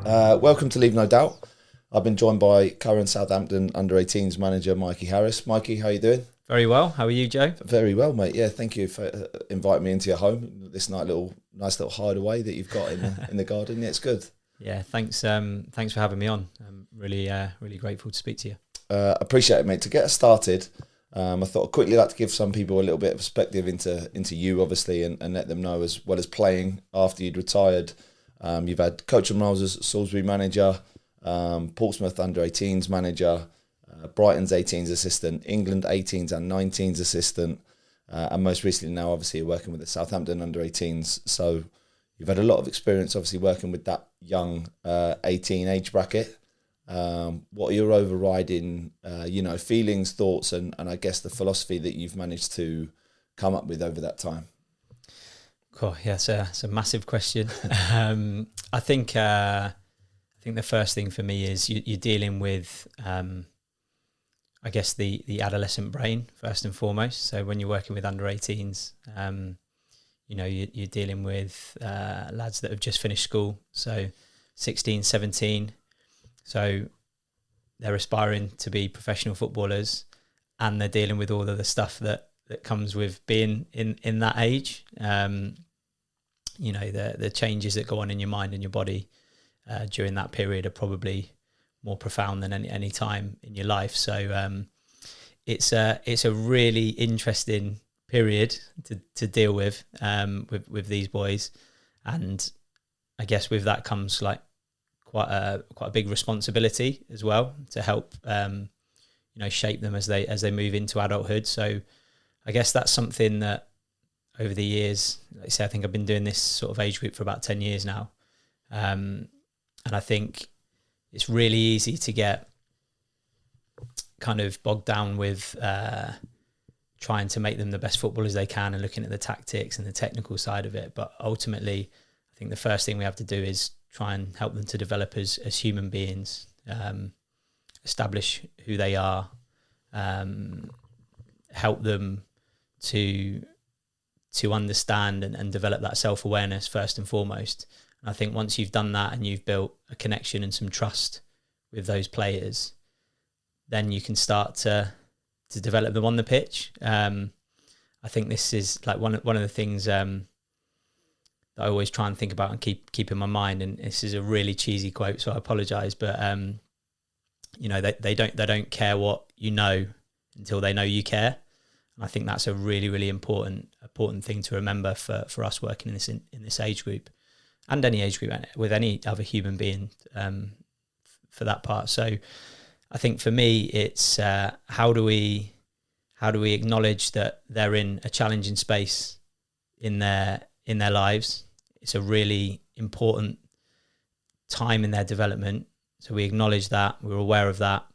Welcome to Leave No Doubt. I've been joined by current Southampton under-18s manager Mikey Harris. Mikey, how are you doing? Very well. How are you, Joe? Very well, mate. Yeah, thank you for inviting me into your home. This nice little hideaway that you've got in the garden. Yeah, it's good. Yeah, thanks. Thanks for having me on. I'm really grateful to speak to you. Appreciate it, mate. To get us started, I thought I'd quickly like to give some people a little bit of perspective into you, obviously, and let them know, as well as playing after you'd retired. You've had coaching roles as Salisbury manager, Portsmouth under-18s manager, Brighton's 18s assistant, England 18s and 19s assistant, and most recently now, obviously, you're working with the Southampton under-18s. So you've had a lot of experience, obviously, working with that young 18 age bracket. What are your overriding, feelings, thoughts, and I guess the philosophy that you've managed to come up with over that time? Cool. Yeah, it's a massive question. I think the first thing for me is you're dealing with, I guess, the adolescent brain first and foremost. So when you're working with under-18s, you're dealing with lads that have just finished school, so 16, 17. So they're aspiring to be professional footballers, and they're dealing with all of the stuff that comes with being in that age. The changes that go on in your mind and your body during that period are probably more profound than any time in your life. So it's a really interesting period to deal with these boys, and I guess with that comes like quite a big responsibility as well to help shape them as they move into adulthood. So I guess that's something that over the years, like I say, I think I've been doing this sort of age group for about 10 years now. And I think it's really easy to get kind of bogged down with trying to make them the best footballers they can and looking at the tactics and the technical side of it. But ultimately, I think the first thing we have to do is try and help them to develop as human beings, establish who they are, help them to understand and develop that self-awareness first and foremost. And I think once you've done that and you've built a connection and some trust with those players, then you can start to develop them on the pitch. I think this is like one of the things that I always try and think about and keep in my mind. And this is a really cheesy quote, so I apologise, but they don't care what you know until they know you care. And I think that's a really, really important thing to remember for us working in this age group, and any age group with any other human being for that part. So I think for me, it's how do we acknowledge that they're in a challenging space in their lives. It's a really important time in their development. So we acknowledge that, we're aware of that.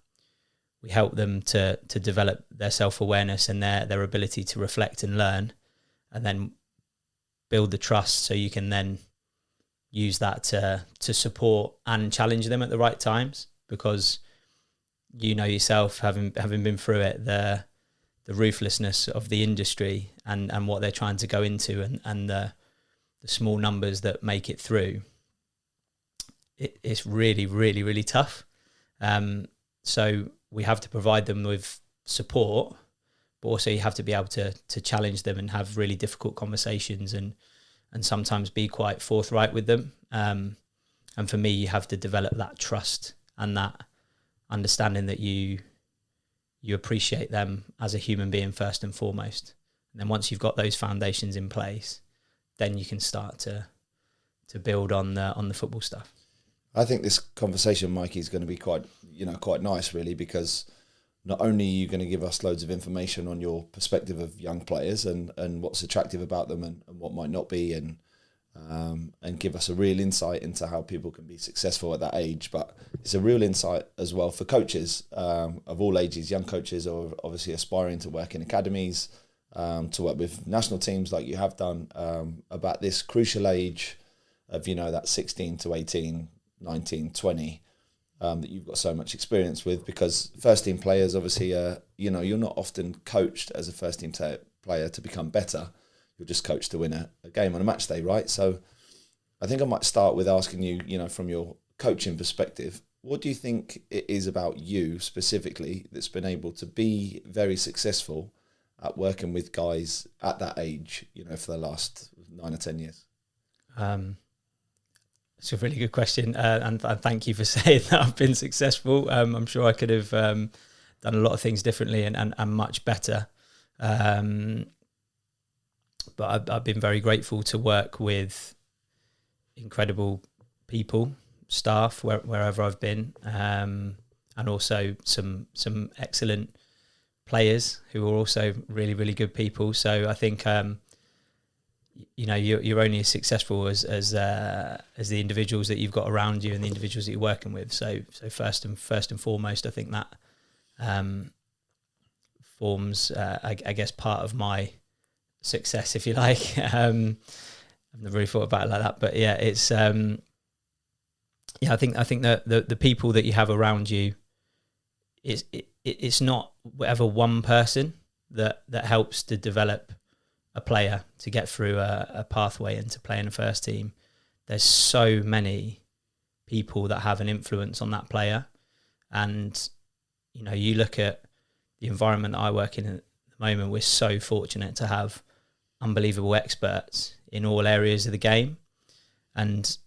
We help them to develop their self-awareness and their ability to reflect and learn, and then build the trust so you can then use that to support and challenge them at the right times, because you know yourself, having been through it, the ruthlessness of the industry and what they're trying to go into and the small numbers that make it through. It's really, really, really tough. So we have to provide them with support, but also you have to be able to challenge them and have really difficult conversations and sometimes be quite forthright with them. And for me, you have to develop that trust and that understanding that you appreciate them as a human being first and foremost. And then once you've got those foundations in place, then you can start to build on the football stuff. I think this conversation, Mikey, is going to be quite nice, really, because not only are you going to give us loads of information on your perspective of young players and what's attractive about them and what might not be, and give us a real insight into how people can be successful at that age, but it's a real insight as well for coaches of all ages, young coaches, or obviously aspiring to work in academies, to work with national teams like you have done, about this crucial age of, that 16 to 18, 19, 20, that you've got so much experience with, because first team players, obviously, you're not often coached as a first team player to become better. You're just coached to win a game on a match day, right? So I think I might start with asking you, from your coaching perspective, what do you think it is about you specifically that's been able to be very successful at working with guys at that age, you know, for the last 9 or 10 years? It's a really good question, and thank you for saying that I've been successful. I'm sure I could have done a lot of things differently and much better. But I've been very grateful to work with incredible people, staff, wherever I've been, and also some excellent players who are also really, really good people. So I think you know, you're only as successful as the individuals that you've got around you and the individuals that you're working with. So first and foremost, I think that forms, I guess, part of my success, if you like. I've never really thought about it like that, but yeah, it's I think that the people that you have around you, it's not whatever one person that helps to develop a player to get through a pathway into playing the first team. There's so many people that have an influence on that player, and you know, you look at the environment that I work in at the moment. We're so fortunate to have unbelievable experts in all areas of the game, and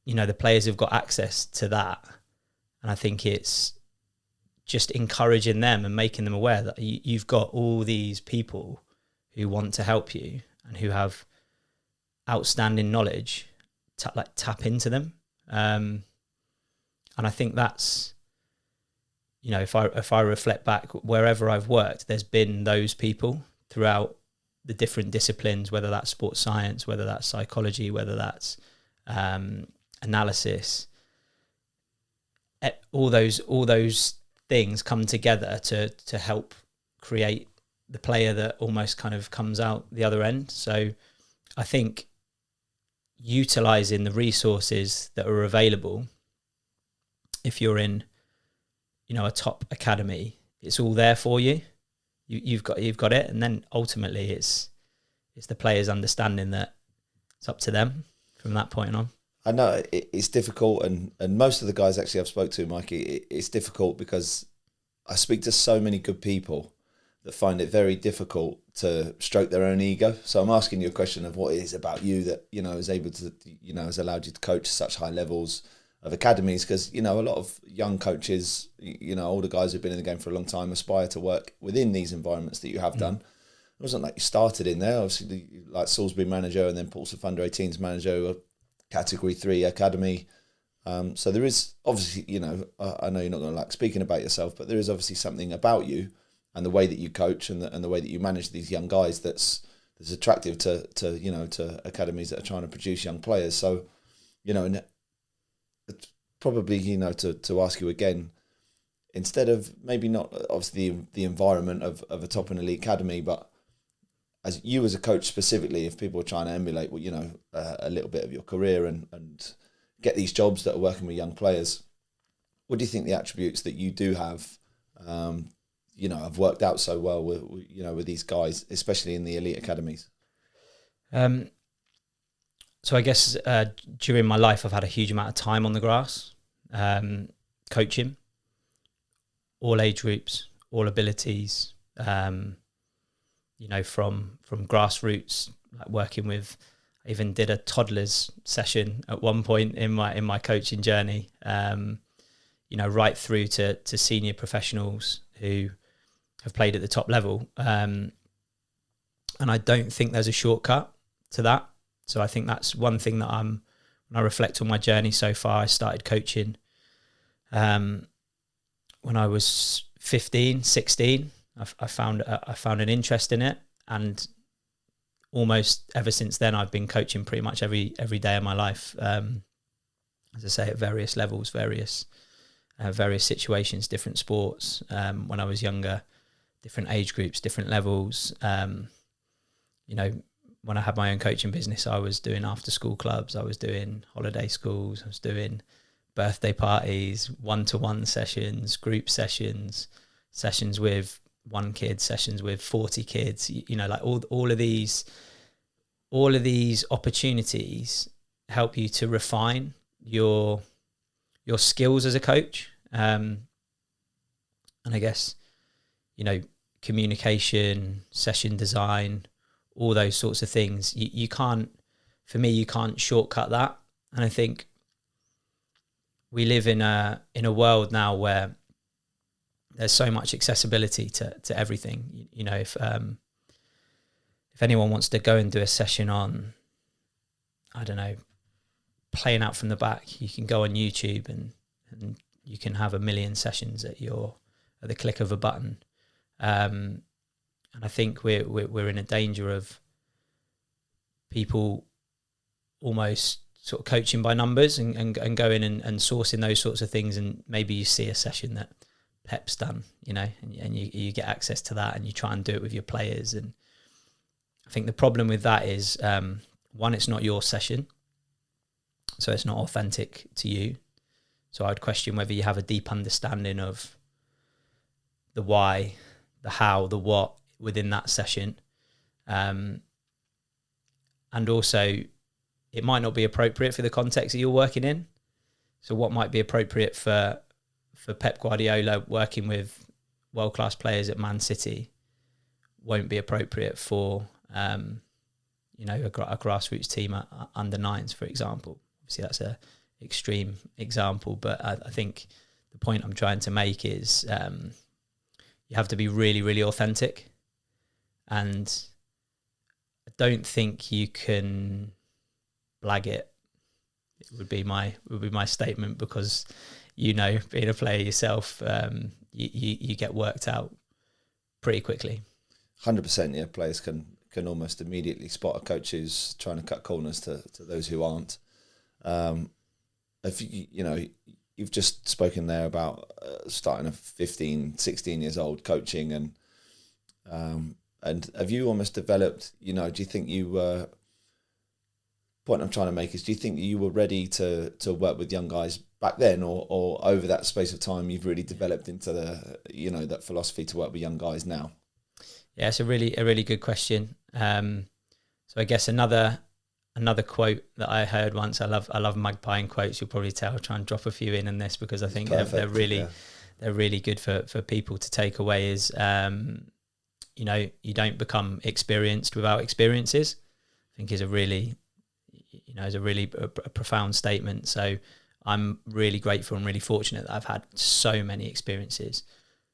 you know, the players have got access to that, and I think it's just encouraging them and making them aware that you've got all these people who want to help you and who have outstanding knowledge, tap into them. And I think that's, you know, if I reflect back, wherever I've worked, there's been those people throughout the different disciplines, whether that's sports science, whether that's psychology, whether that's analysis. All those things come together to help create the player that almost kind of comes out the other end. So I think utilizing the resources that are available, if you're in, you know, a top academy, it's all there for you. You've got it, and then ultimately it's the players understanding that it's up to them from that point on. I know it's difficult, and most of the guys actually I've spoke to, Mikey, it's difficult because I speak to so many good people that find it very difficult to stroke their own ego. So I'm asking you a question of what it is about you that, you know, is able to, you know, has allowed you to coach such high levels of academies, because, you know, a lot of young coaches, you know, older guys who've been in the game for a long time aspire to work within these environments that you have done. It wasn't like you started in there, obviously, like Salisbury manager and then Portsmouth under-18s manager, Category 3 academy. So there is obviously, you know, I know you're not going to like speaking about yourself, but there is obviously something about you and the way that you coach and the way that you manage these young guys that's attractive to you know, to academies that are trying to produce young players. So, you know, and it's probably, you know, to ask you again, instead of maybe not obviously the environment of a top and elite academy, but as you as a coach specifically, if people are trying to emulate, well, you know, a little bit of your career and get these jobs that are working with young players, what do you think the attributes that you do have, you know, have worked out so well with, you know, with these guys, especially in the elite academies? So I guess during my life, I've had a huge amount of time on the grass, coaching, all age groups, all abilities, you know, from grassroots, like working with, I even did a toddlers session at one point in my coaching journey, you know, right through to senior professionals who have played at the top level. And I don't think there's a shortcut to that. So I think that's one thing that when I reflect on my journey so far. I started coaching when I was 15, 16. I found an interest in it, and almost ever since then I've been coaching pretty much every day of my life. As I say, at various levels, various situations, different sports. When I was younger, different age groups, different levels. You know, when I had my own coaching business, I was doing after school clubs, I was doing holiday schools, I was doing birthday parties, one-to-one sessions, group sessions, sessions with one kid, sessions with 40 kids, you know, like all of these opportunities help you to refine your your skills as a coach. And I guess, you know, communication, session design, all those sorts of things. You can't, for me, you can't shortcut that. And I think we live in a world now where there's so much accessibility to everything. You know, if anyone wants to go and do a session on, I don't know, playing out from the back, you can go on YouTube and you can have 1 million sessions at the click of a button. And I think we're in a danger of people almost sort of coaching by numbers and going and sourcing those sorts of things. And maybe you see a session that Pep's done, you know, and you get access to that and you try and do it with your players. And I think the problem with that is, one, it's not your session, so it's not authentic to you. So I'd question whether you have a deep understanding of the why, the how, the what within that session. And also, it might not be appropriate for the context that you're working in. So what might be appropriate for Pep Guardiola working with world-class players at Man City won't be appropriate for, you know, a grassroots team at under nines, for example. Obviously, that's a extreme example, but I think the point I'm trying to make is you have to be really, really authentic. And I don't think you can blag it. It would be my statement, because, you know, being a player yourself, you get worked out pretty quickly. 100%. Yeah, players can almost immediately spot a coach who's trying to cut corners to those who aren't. If you know, you've just spoken there about starting at 15, 16 years old coaching, and have you almost developed, you know, do you think you were, point I'm trying to make is, do you think you were ready to work with young guys back then, or over that space of time you've really developed into the, you know, that philosophy to work with young guys now? Yeah, it's a really good question. So I guess another quote that I heard once, I love magpieing quotes. You'll probably tell. I'll try and drop a few in this, because I think they're really good for people to take away. Is you know, you don't become experienced without experiences. I think is a really profound statement. So I'm really grateful and really fortunate that I've had so many experiences,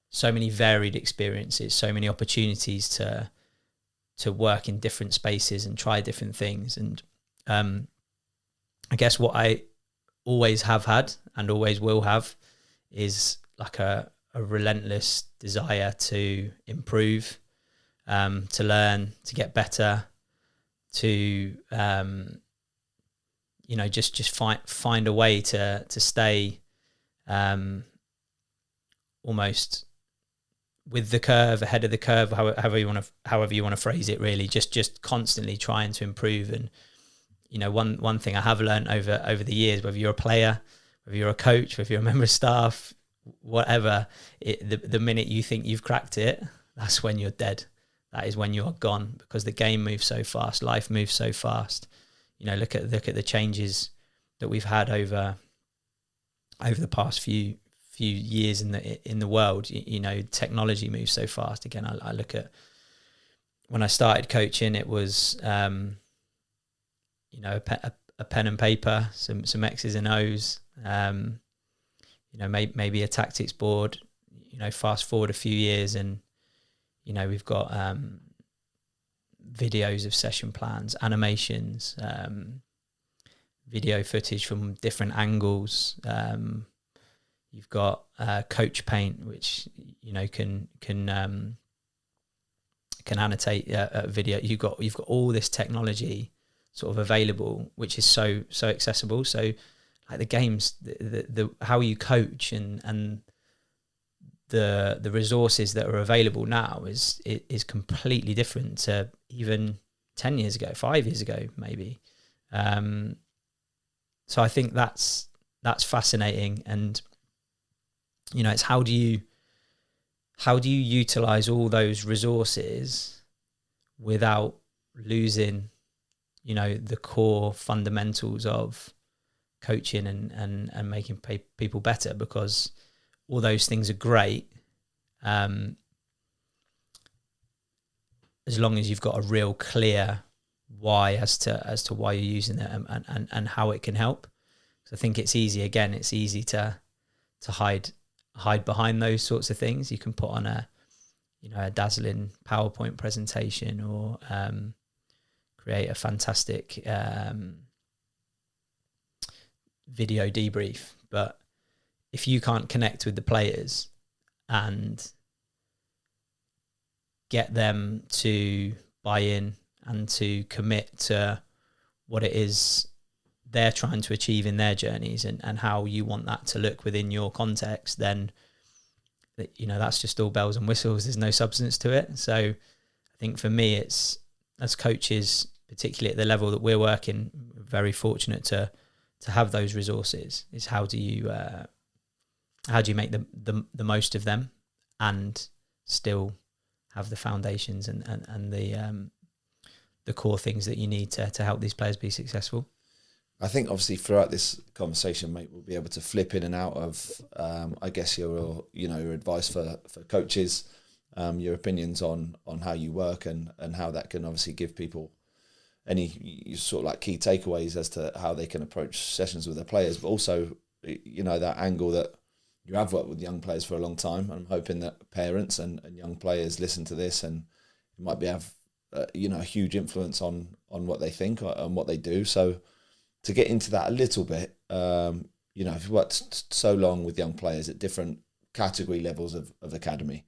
so many varied experiences, so many opportunities to work in different spaces and try different things. And I guess what I always have had and always will have is like a relentless desire to improve, to learn, to get better, to you know, just find a way to stay almost with the curve, ahead of the curve, however you want to phrase it, really, just constantly trying to improve. And you know, one thing I have learned over the years, whether you're a player, whether you're a coach, whether you're a member of staff, whatever, the minute you think you've cracked it, that's when you're dead. That is when you are gone, because the game moves so fast, life moves so fast. You know, look at the changes that we've had over the past few years in the world. You know, technology moves so fast. Again, I look at when I started coaching, it was you know, a pen and paper, some X's and O's, you know, maybe a tactics board. You know, fast forward a few years, and you know, we've got videos of session plans, animations, video footage from different angles. You've got Coach Paint, which, you know, can annotate a video. You've got all this technology sort of available, which is so accessible. So like the games, the how you coach and the resources that are available now is completely different to even 10 years ago, 5 years ago, maybe. So I think that's fascinating. And, you know, it's how do you utilize all those resources without losing, you know, the core fundamentals of coaching and making people better, because all those things are great, as long as you've got a real clear why as to why you're using it and how it can help. So I think it's easy to hide behind those sorts of things. You can put on a dazzling PowerPoint presentation, or create a fantastic video debrief. But if you can't connect with the players and get them to buy in and to commit to what it is they're trying to achieve in their journeys, and how you want that to look within your context, then that's just all bells and whistles. There's no substance to it. So I think for me, it's, as coaches, particularly at the level that we're working, very fortunate to have those resources. Is how do you make the most of them and still have the foundations and the core things that you need to help these players be successful. I think obviously throughout this conversation, mate, we'll be able to flip in and out of, I guess, your advice for coaches, your opinions on how you work and how that can obviously give people any sort of like key takeaways as to how they can approach sessions with their players, but also, that angle that you have worked with young players for a long time. I'm hoping that parents and young players listen to this, and it might have a huge influence on what they think and what they do. So to get into that a little bit, if you've worked so long with young players at different category levels of academy,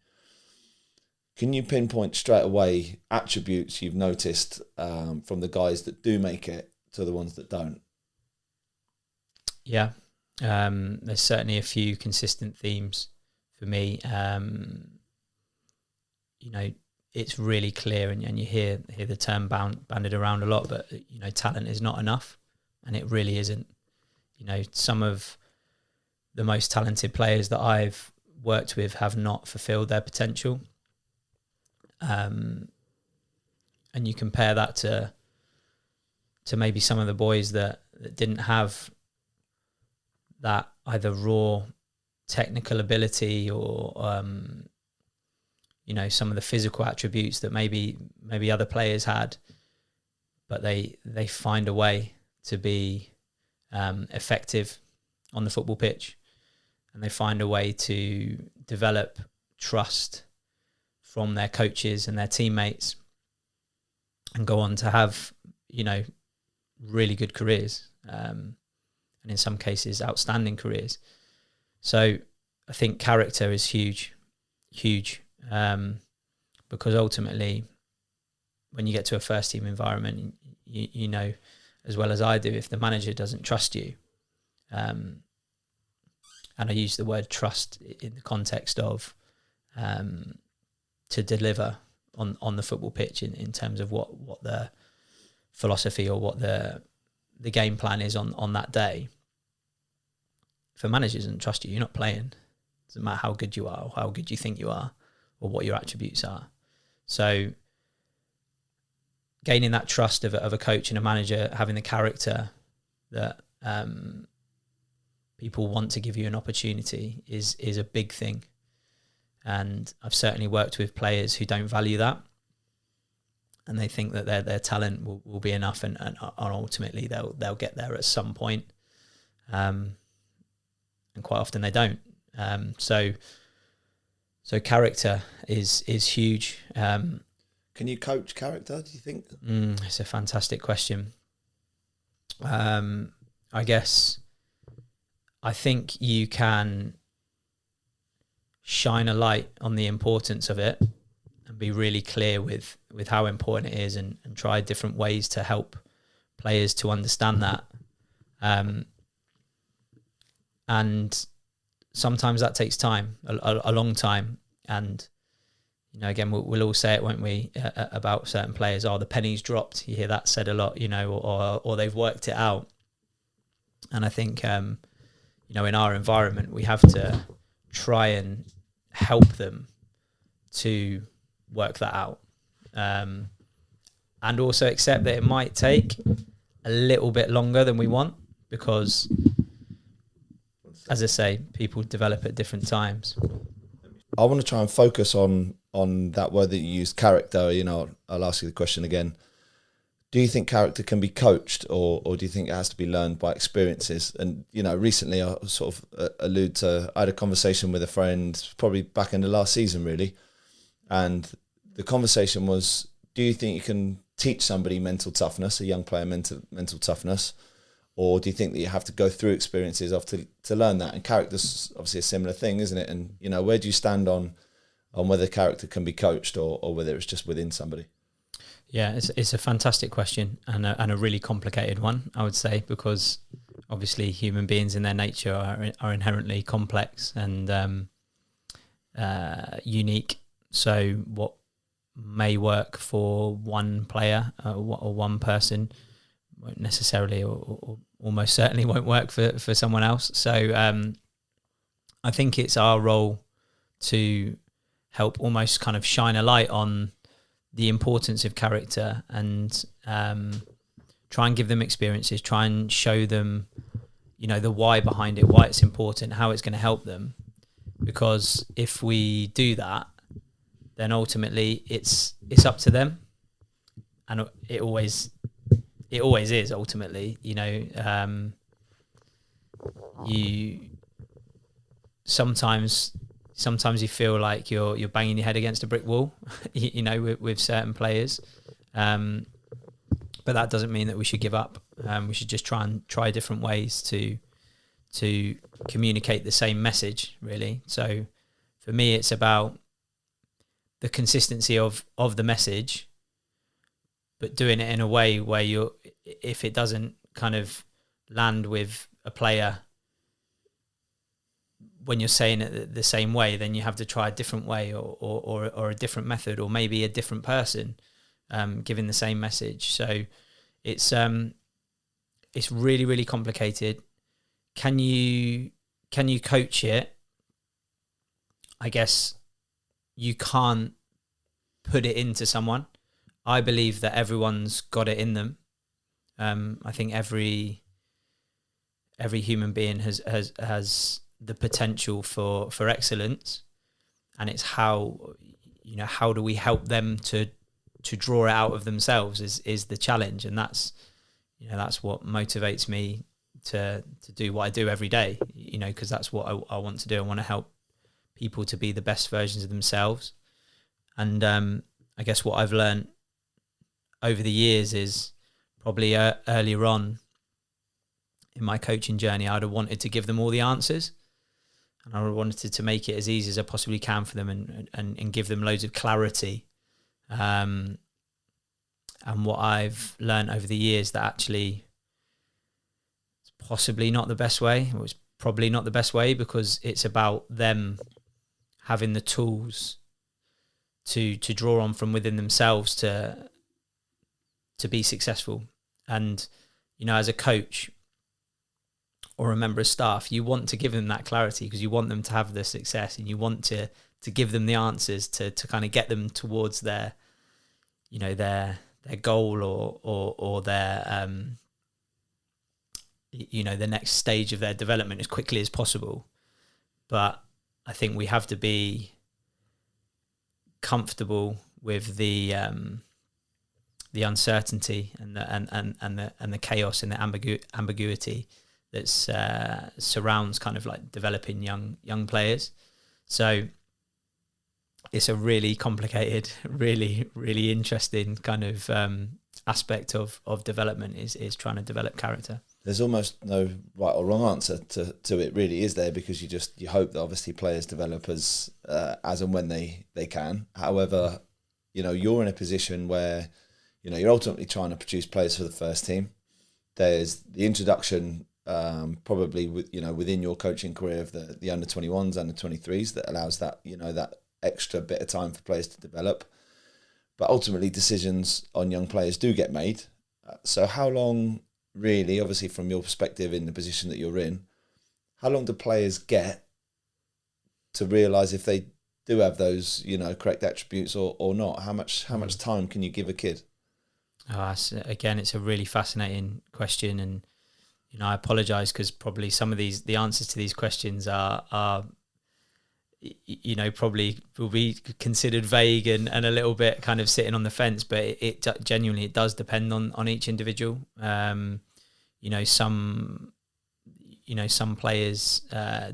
can you pinpoint straight away attributes you've noticed from the guys that do make it to the ones that don't? Yeah, there's certainly a few consistent themes for me. It's really clear, and you hear the term banded around a lot, but talent is not enough, and it really isn't. Some of the most talented players that I've worked with have not fulfilled their potential. And you compare that to maybe some of the boys that didn't have that either raw technical ability or some of the physical attributes that maybe other players had, but they find a way to be effective on the football pitch, and they find a way to develop trust from their coaches and their teammates, and go on to have really good careers, and in some cases outstanding careers. So I think character is huge, because ultimately when you get to a first team environment, you know as well as I do, if the manager doesn't trust you, and I use the word trust in the context of to deliver on the football pitch in terms of what the philosophy or what the game plan is on that day. If a manager doesn't trust you, you're not playing. Doesn't matter how good you are or how good you think you are or what your attributes are. So gaining that trust of a coach and a manager, having the character that people want to give you an opportunity is a big thing. And I've certainly worked with players who don't value that, and they think that their talent will be enough, and ultimately they'll get there at some point, and quite often they don't. So character is huge. Can you coach character, do you think? It's a fantastic question. I think you can shine a light on the importance of it and be really clear with how important it is, and try different ways to help players to understand that. And sometimes that takes time, a long time. And, again, we'll all say it, won't we, about certain players, the penny's dropped. You hear that said a lot, or they've worked it out. And I think, in our environment, we have to try and help them to work that out, and also accept that it might take a little bit longer than we want, because as I say, people develop at different times. I want to try and focus on that word that you used, character. You know, I'll ask you the question again. Do you think character can be coached, or do you think it has to be learned by experiences? And, you know, recently I sort of allude to, I had a conversation with a friend probably back in the last season, really. And the conversation was, do you think you can teach somebody mental toughness, a young player mental toughness? Or do you think that you have to go through experiences to learn that? And character's obviously a similar thing, isn't it? And, you know, where do you stand on whether character can be coached or whether it's just within somebody? Yeah, it's a fantastic question and a really complicated one, I would say, because obviously human beings in their nature are inherently complex and unique. So what may work for one player or one person won't necessarily or almost certainly won't work for someone else. So I think it's our role to help almost kind of shine a light on the importance of character and try and give them experiences, try and show them, you know, the why behind it, why it's important, how it's going to help them. Because if we do that, then ultimately it's up to them, and it always is ultimately. You know, you sometimes you feel like you're banging your head against a brick wall, you know, with certain players. But that doesn't mean that we should give up. We should just try different ways to communicate the same message, really. So for me, it's about the consistency of the message, but doing it in a way where if it doesn't kind of land with a player when you're saying it the same way, then you have to try a different way or a different method, or maybe a different person giving the same message. So it's really, really complicated. Can you coach it? I guess you can't put it into someone. I believe that everyone's got it in them. I think every human being has the potential for excellence, and it's how do we help them to draw it out of themselves is the challenge. And that's what motivates me to do what I do every day, you know, because that's what I want to do. I want to help people to be the best versions of themselves. And I guess what I've learned over the years is probably earlier on in my coaching journey, I'd have wanted to give them all the answers, and I wanted to make it as easy as I possibly can for them and give them loads of clarity. And what I've learned over the years, that actually it's possibly not the best way. It's probably not the best way, because it's about them having the tools to draw on from within themselves to be successful. And, you know, as a coach or a member of staff, you want to give them that clarity because you want them to have the success, and you want to give them the answers to kind of get them towards their, you know, their goal or their, you know, the next stage of their development as quickly as possible. But I think we have to be comfortable with the uncertainty and the chaos and the ambiguity that surrounds kind of like developing young players. So it's a really complicated, really, really interesting kind of aspect of development is trying to develop character. There's almost no right or wrong answer to it, really, is there? Because you hope that obviously players develop as and when they can. However, you know, you're in a position where, you know, you're ultimately trying to produce players for the first team. There's the introduction, probably within your coaching career, of the under 21s, under 23s, that allows that, you know, that extra bit of time for players to develop. But ultimately, decisions on young players do get made. So how long, really, obviously from your perspective in the position that you're in, how long do players get to realise if they do have those, you know, correct attributes or not? How much time can you give a kid? Again, it's a really fascinating question, and I apologise because probably some of the answers to these questions are probably will be considered vague and a little bit kind of sitting on the fence, but it genuinely, it does depend on each individual. Some players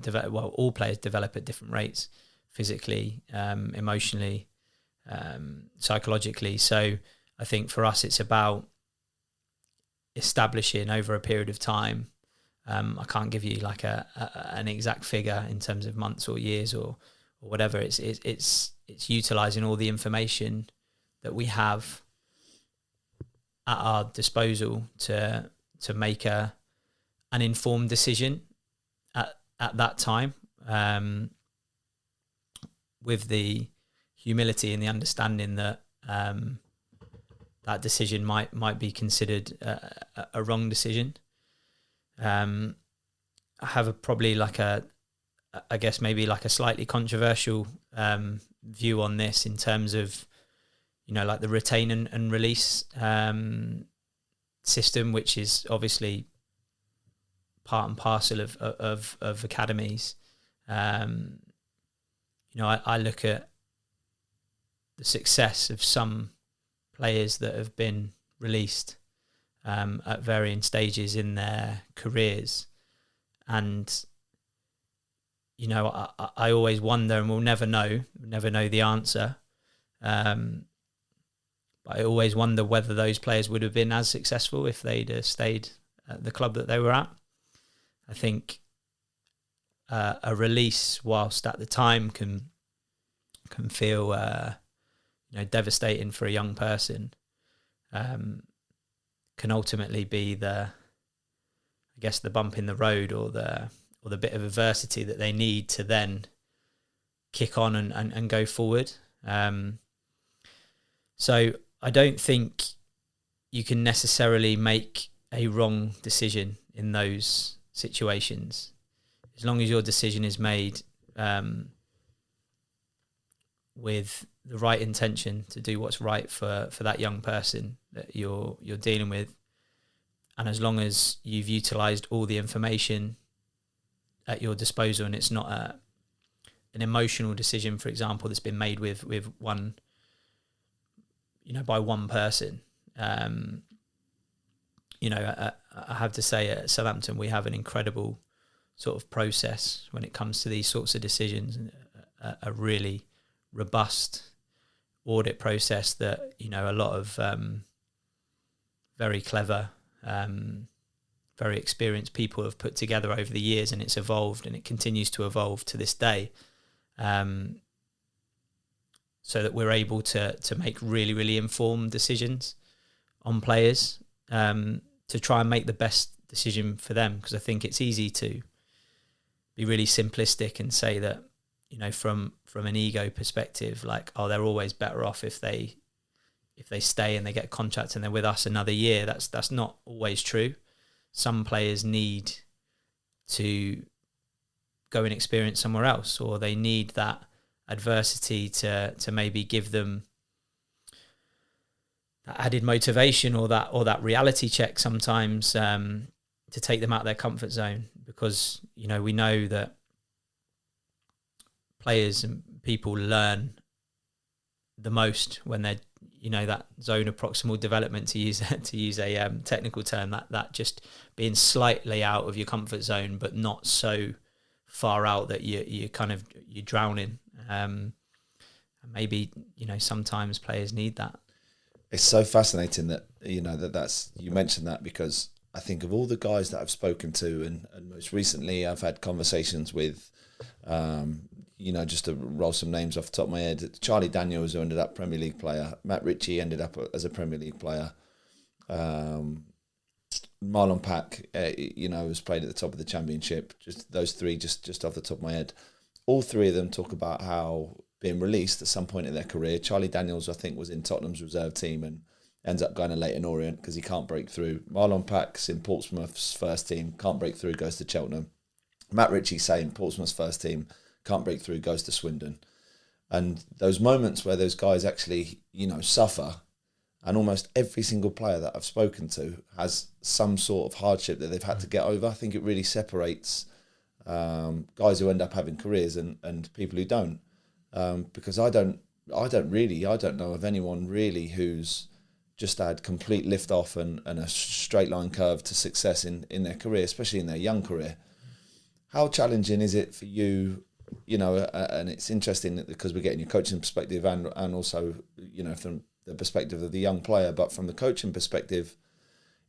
develop, well, all players develop at different rates, physically, emotionally, psychologically. So I think for us, it's about establishing over a period of time. I can't give you like an exact figure in terms of months or years or whatever. It's utilising all the information that we have at our disposal to make an informed decision at that time, with the humility and the understanding that that decision might be considered a wrong decision. I have probably like a slightly controversial view on this in terms of, like the retain and release system, which is obviously part and parcel of academies. I look at the success of some players that have been released at varying stages in their careers, and I always wonder, and we'll never know the answer, but I always wonder whether those players would have been as successful if they'd stayed at the club that they were at. I think a release, whilst at the time can feel devastating for a young person, can ultimately be the bump in the road or the bit of adversity that they need to then kick on and go forward. So I don't think you can necessarily make a wrong decision in those situations, as long as your decision is made with the right intention to do what's right for that young person that you're dealing with, and as long as you've utilised all the information at your disposal, and it's not an emotional decision, for example, that's been made with one, by one person. I have to say, at Southampton, we have an incredible sort of process when it comes to these sorts of decisions, and a really robust audit process that, a lot of very clever, very experienced people have put together over the years, and it's evolved and it continues to evolve to this day, so that we're able to make really, really informed decisions on players, to try and make the best decision for them. Because I think it's easy to be really simplistic and say that, from an ego perspective, like, oh, they're always better off if they stay and they get a contract and they're with us another year. That's not always true. Some players need to go and experience somewhere else, or they need that adversity to maybe give them that added motivation or that reality check sometimes, to take them out of their comfort zone. Because we know that players and people learn the most when they're that zone of proximal development, to use a technical term, that just being slightly out of your comfort zone but not so far out that you're drowning. And maybe sometimes players need that. It's so fascinating that that's you mentioned that, because I think of all the guys that I've spoken to, and most recently I've had conversations with, just to roll some names off the top of my head, Charlie Daniels, who ended up Premier League player, Matt Ritchie ended up as a Premier League player, Marlon Pack, was played at the top of the Championship. Just those three, just off the top of my head. All three of them talk about how being released at some point in their career. Charlie Daniels, I think, was in Tottenham's reserve team and ends up going to Leyton Orient because he can't break through. Marlon Pack's in Portsmouth's first team, can't break through, goes to Cheltenham. Matt Ritchie, same, Portsmouth's first team, can't break through, goes to Swindon. And those moments where those guys actually, suffer, And almost every single player that I've spoken to has some sort of hardship that they've had to get over. I think it really separates guys who end up having careers and people who don't. Because I don't know of anyone really who's just had complete lift off and a straight line curve to success in their career, especially in their young career. How challenging is it for you? You know, and it's interesting because we're getting your coaching perspective and also, you know, from the perspective of the young player, but from the coaching perspective,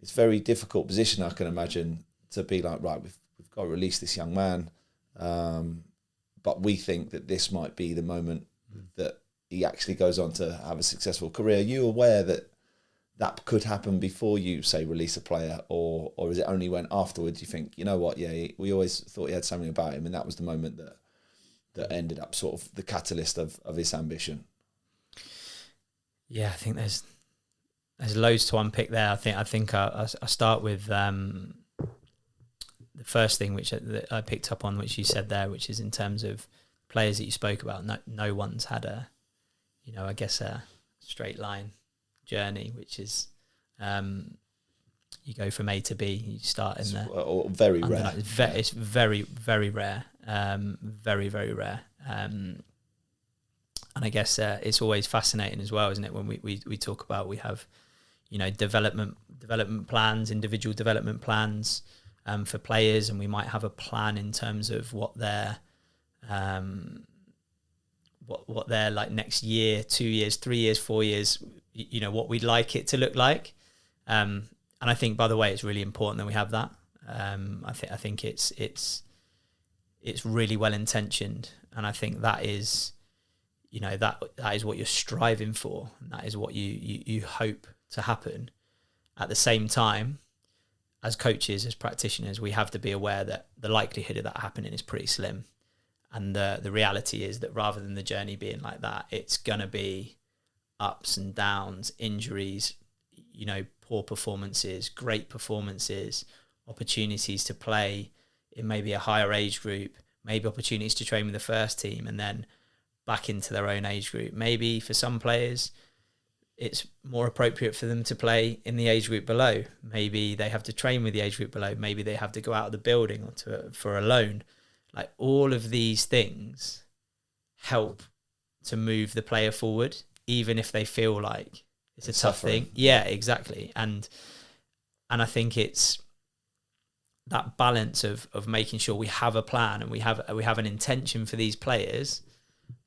it's a very difficult position, I can imagine, to be like, right, we've got to release this young man, but we think that this might be the moment that he actually goes on to have a successful career. Are you aware that that could happen before you, say, release a player, or is it only when afterwards you think, you know what, yeah, we always thought he had something about him, and that was the moment that ended up sort of the catalyst of his ambition? Yeah, I think there's loads to unpick there. I think I start with the first thing which I picked up on, which you said there, which is in terms of players that you spoke about. No one's had a straight line journey, which is you go from A to B. You start in there. Very rare. It's very, very rare. Very, very rare. And I guess it's always fascinating as well, isn't it? When we talk about, we have, you know, development plans, individual development plans for players, and we might have a plan in terms of what their like next year, 2 years, 3 years, 4 years, you know, what we'd like it to look like. And I think, by the way, it's really important that we have that. I think it's really well intentioned, and I think that is, you know, that is what you're striving for, and that is what you hope to happen. At the same time, as coaches, as practitioners, we have to be aware that the likelihood of that happening is pretty slim. And the reality is that rather than the journey being like that, it's going to be ups and downs, injuries, you know, poor performances, great performances, opportunities to play in maybe a higher age group, maybe opportunities to train with the first team, and then back into their own age group. Maybe for some players, it's more appropriate for them to play in the age group below. Maybe they have to train with the age group below. Maybe they have to go out of the building or for a loan. Like, all of these things help to move the player forward, even if they feel like it's a tough thing. Yeah, exactly. And I think it's that balance of making sure we have a plan and we have an intention for these players,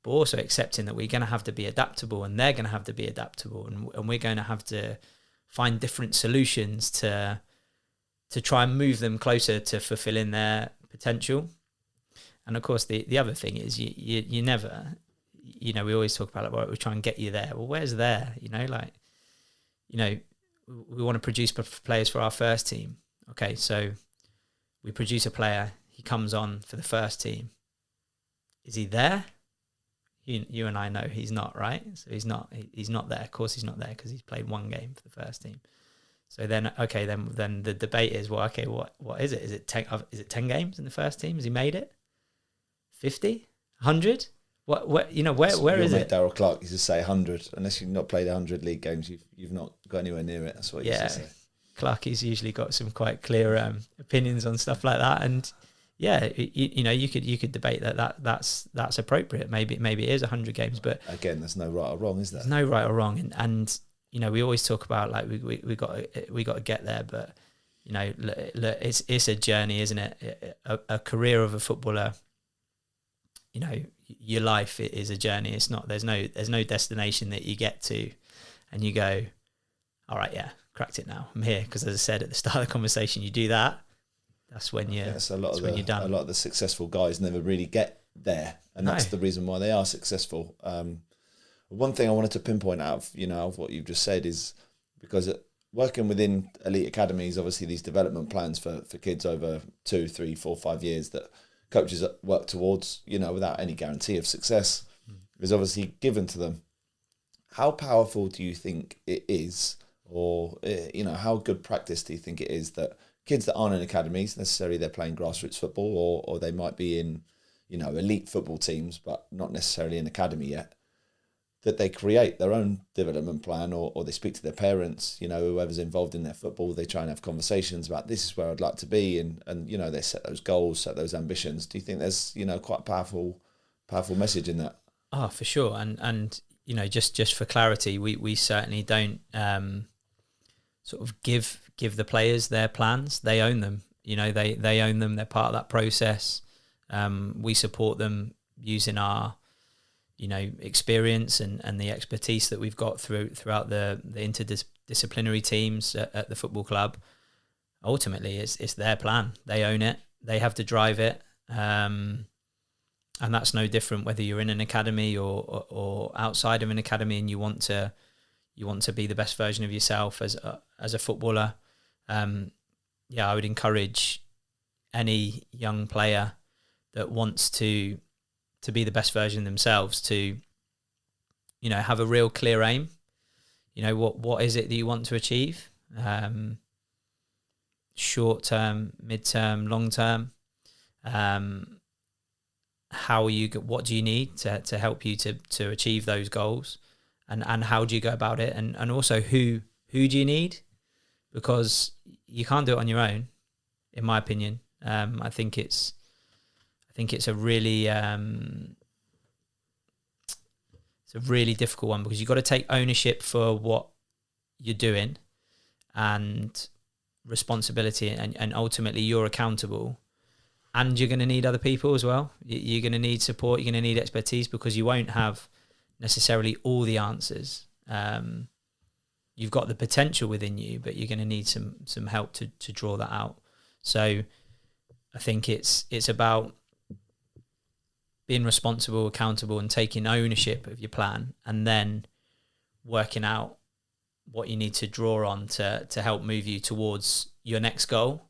but also accepting that we're going to have to be adaptable, and they're going to have to be adaptable, and we're going to have to find different solutions to try and move them closer to fulfilling their potential. And of course, the other thing is you never, you know, we always talk about, like, well, we try and get you there. Well, where's there? You know, like, you know, we want to produce players for our first team. Okay, so we produce a player, he comes on for the first team. Is he there? You and I know he's not, right? So he's not there. Of course he's not there, because he's played one game for the first team. So then, okay, then the debate is, well, okay, what is it? Is it 10 games in the first team? Has he made it? 50? 100? What you know, where is it? Darryl Clark used to say 100. Unless you've not played 100 league games, you've not got anywhere near it. That's what he used to say. Clarkie's usually got some quite clear opinions on stuff like that, and yeah, you know, you could debate that's appropriate. Maybe it is 100 games, but again, there's no right or wrong, is there? There's no right or wrong, and you know, we always talk about, like, we got to get there, but you know, it's a journey, isn't it? A career of a footballer, you know, your life is a journey. It's not. There's no destination that you get to, and you go, all right, yeah, cracked it now. I'm here. Because as I said at the start of the conversation, you do that, that's when you're done. A lot of the successful guys never really get there, and that's the reason why they are successful. One thing I wanted to pinpoint out of what you've just said is, because working within elite academies, obviously these development plans for kids over 2, 3, 4, 5 years that coaches work towards, you know, without any guarantee of success, is obviously given to them. How powerful do you think it is, or, you know, how good practice do you think it is that kids that aren't in academies, necessarily they're playing grassroots football, or they might be in, you know, elite football teams, but not necessarily in academy yet, that they create their own development plan, or they speak to their parents, whoever's involved in their football. They try and have conversations about, this is where I'd like to be, and they set those goals, set those ambitions. Do you think there's quite a powerful message in that? Oh, for sure. And just for clarity, we certainly don't sort of give the players their plans. They own them. They own them. They're part of that process. We support them using our experience and the expertise that we've got throughout the interdisciplinary teams at the football club. Ultimately, it's their plan. They own it. They have to drive it. And that's no different whether you're in an academy or outside of an academy, and you want to be the best version of yourself as a footballer. I would encourage any young player that wants to be the best version of themselves to have a real clear aim. What is it that you want to achieve, short term, mid-term, long term. What do you need to help you to achieve those goals, and how do you go about it, and also who do you need, because you can't do it on your own, in my opinion. I think it's a really difficult one, because you've got to take ownership for what you're doing and responsibility, and ultimately you're accountable. And you're going to need other people as well. You're going to need support. You're going to need expertise, because you won't have necessarily all the answers. You've got the potential within you, but you're going to need some help to draw that out. So I think it's about being responsible, accountable, and taking ownership of your plan, and then working out what you need to draw on to help move you towards your next goal,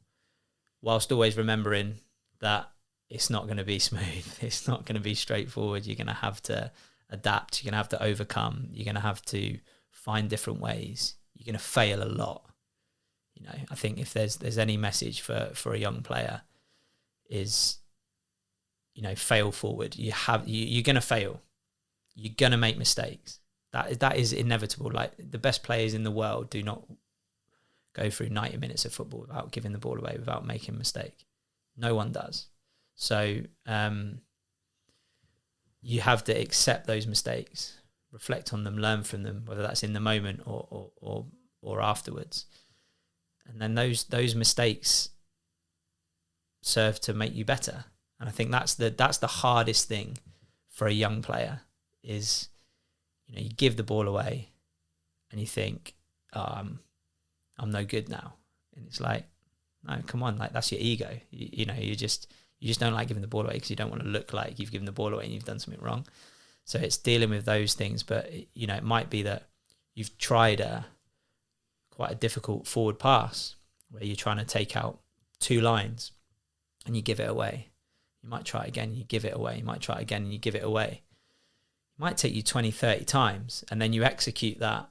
whilst always remembering that it's not going to be smooth. It's not going to be straightforward. You're going to have to adapt. You're going to have to overcome. You're going to have to find different ways. You're going to fail a lot. I think if there's any message for a young player is, fail forward. You're going to fail. You're going to make mistakes. That is inevitable. Like, the best players in the world do not go through 90 minutes of football without giving the ball away, without making a mistake. No one does. So you have to accept those mistakes, reflect on them, learn from them, whether that's in the moment or afterwards. And then those mistakes serve to make you better. And I think that's the hardest thing for a young player is, you give the ball away and you think, I'm no good now. And it's like, no, come on, like, that's your ego. You just don't like giving the ball away because you don't want to look like you've given the ball away and you've done something wrong. So it's dealing with those things. But, it might be that you've tried quite a difficult forward pass where you're trying to take out two lines and you give it away. You might try it again, you give it away. You might try it again and you give it away. It might take you 20, 30 times, and then you execute that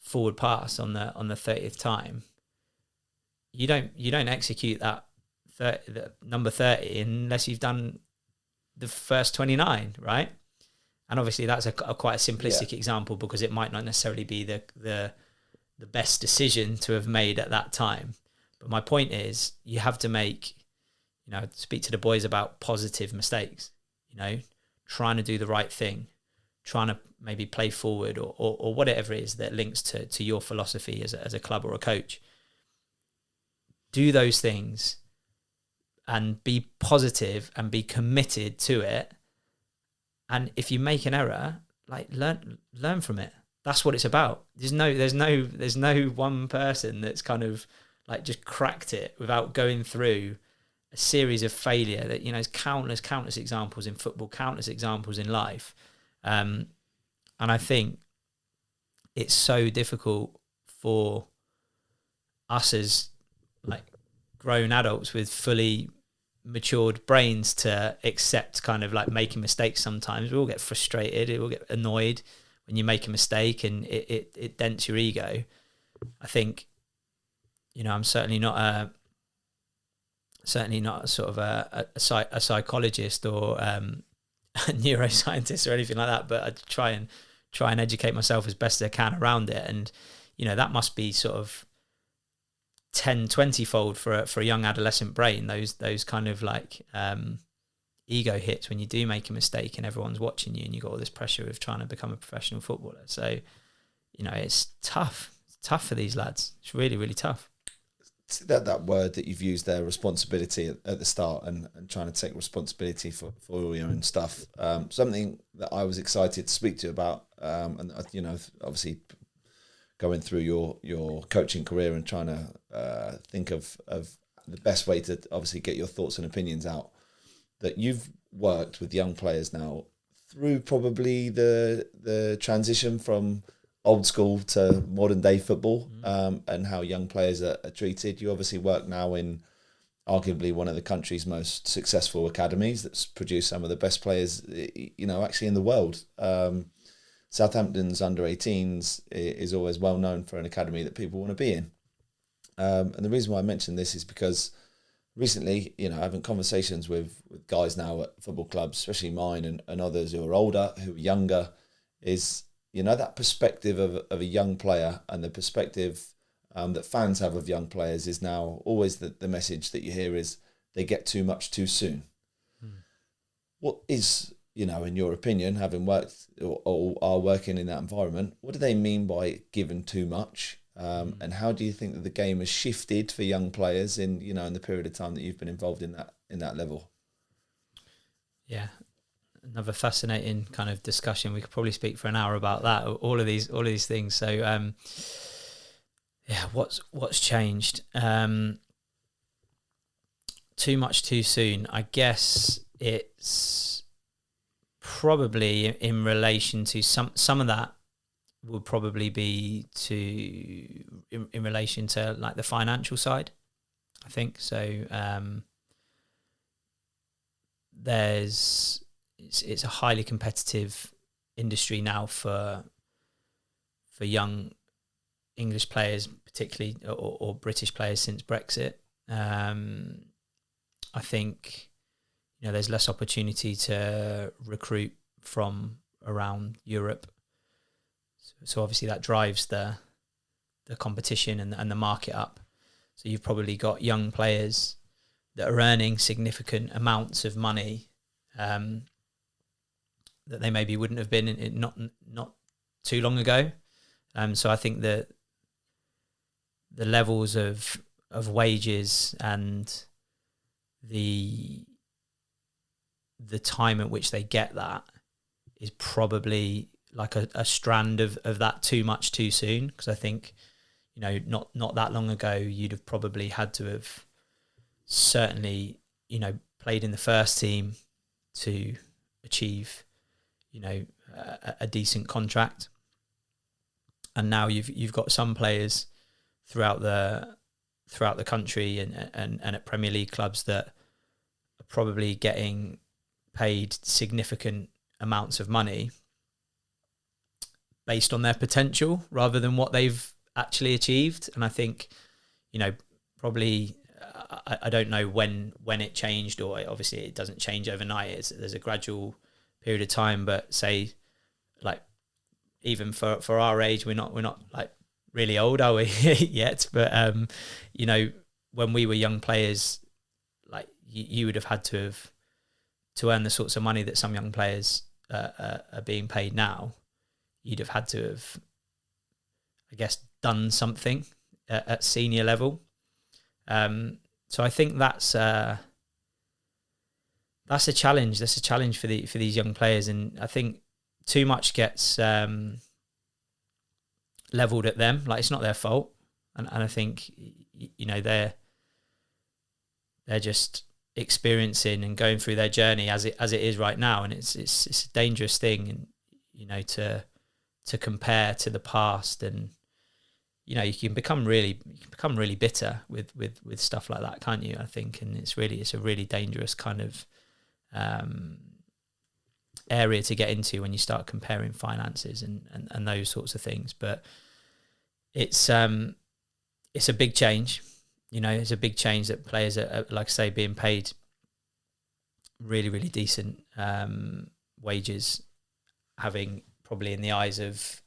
forward pass on the 30th time. You don't execute that the number 30 unless you've done the first 29, right? And obviously that's a quite a simplistic example, because it might not necessarily be the best decision to have made at that time. But my point is, you have to make, speak to the boys about positive mistakes, trying to do the right thing, trying to maybe play forward or whatever it is that links to your philosophy as a club or a coach. Do those things and be positive and be committed to it. And if you make an error, like, learn from it. That's what it's about. There's no one person that's kind of like just cracked it without going through a series of failure. That, there's countless examples in football, countless examples in life. And I think it's so difficult for us as like grown adults with fully matured brains to accept kind of like making mistakes. Sometimes we all get frustrated, we all get annoyed when you make a mistake and it dents your ego. I think, I'm certainly not a sort of a psychologist or neuroscientist or anything like that, but I try and educate myself as best as I can around it. And that must be sort of 10-20 fold for a young adolescent brain, those kind of like ego hits when you do make a mistake and everyone's watching you and you got all this pressure of trying to become a professional footballer. So it's tough for these lads. It's really, really tough. That word that you've used there, responsibility at the start, and trying to take responsibility for all your own stuff, something that I was excited to speak to you about, and obviously going through your coaching career and trying to think of the best way to obviously get your thoughts and opinions out, that you've worked with young players now through probably the transition from old school to modern day football, and how young players are treated. You obviously work now in arguably one of the country's most successful academies that's produced some of the best players, actually in the world. Southampton's under-18s is always well known for an academy that people want to be in. And the reason why I mention this is because recently, having conversations with guys now at football clubs, especially mine and others who are older, who are younger, is that perspective of a young player, and the perspective that fans have of young players is now always the message that you hear is they get too much too soon. What is, in your opinion, having worked or are working in that environment, what do they mean by given too much? And how do you think that the game has shifted for young players in the period of time that you've been involved in that level? Yeah. Another fascinating kind of discussion. We could probably speak for an hour about that. All of these things. So, what's changed? Too much too soon. I guess it's probably in relation to some of that would probably be in relation to like the financial side, I think. So it's a highly competitive industry now for young English players, particularly, or British players since Brexit. I think there's less opportunity to recruit from around Europe. So obviously that drives the competition and the market up. So you've probably got young players that are earning significant amounts of money that they maybe wouldn't have been in not too long ago. So I think that the levels of wages and the time at which they get that is probably like a strand of that too much too soon. Because I think, not that long ago, you'd have probably had to have certainly, played in the first team to achieve, a decent contract. And now you've got some players throughout the country and at Premier League clubs that are probably getting paid significant amounts of money based on their potential rather than what they've actually achieved. And I think, probably I don't know when it changed, or obviously it doesn't change overnight. There's a gradual period of time, but say like even for our age, we're not like really old, are we yet? But when we were young players, like you would have had to earn the sorts of money that some young players are being paid now. You'd have had to have, I guess, done something at senior level. So I think that's a challenge. That's a challenge for these young players, and I think too much gets leveled at them. Like, it's not their fault, and I think they're just experiencing and going through their journey as it is right now, and it's a dangerous thing, and to compare to the past, and you can become really bitter with stuff like that, can't you? I think, and it's a really dangerous kind of area to get into when you start comparing finances and those sorts of things. But it's a big change. It's a big change that players are, like I say, being paid really, really decent wages having probably in the eyes of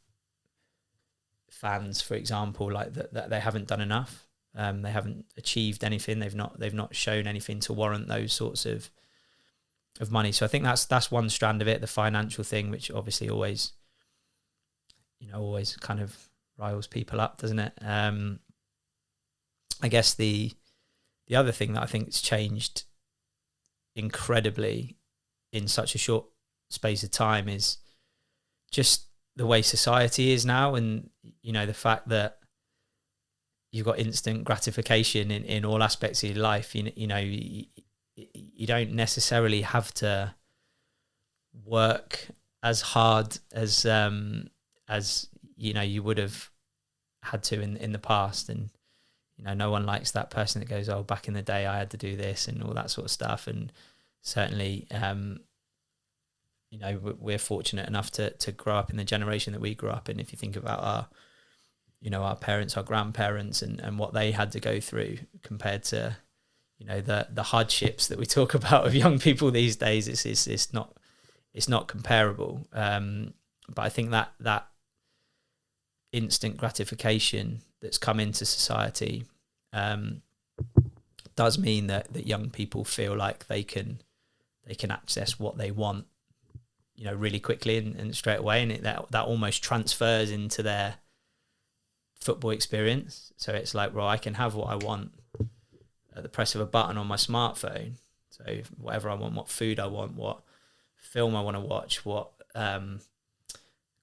fans, for example, like that they haven't done enough. They haven't achieved anything. They've not shown anything to warrant those sorts of money. So I think that's one strand of it, the financial thing, which obviously always kind of riles people up, doesn't it? I guess the other thing that I think has changed incredibly in such a short space of time is just the way society is now, and the fact that you've got instant gratification in all aspects of your life. You don't necessarily have to work as hard as you would have had to in the past, and no one likes that person that goes, oh, back in the day I had to do this and all that sort of stuff. And certainly we're fortunate enough to grow up in the generation that we grew up in. If you think about our parents, our grandparents, and what they had to go through compared to the hardships that we talk about of young people these days, it's not comparable. But I think that instant gratification that's come into society does mean that young people feel like they can access what they want really quickly and straight away, and that almost transfers into their football experience. So it's like, well, I can have what I want at the press of a button on my smartphone. So whatever I want, what food I want, what film I want to watch, what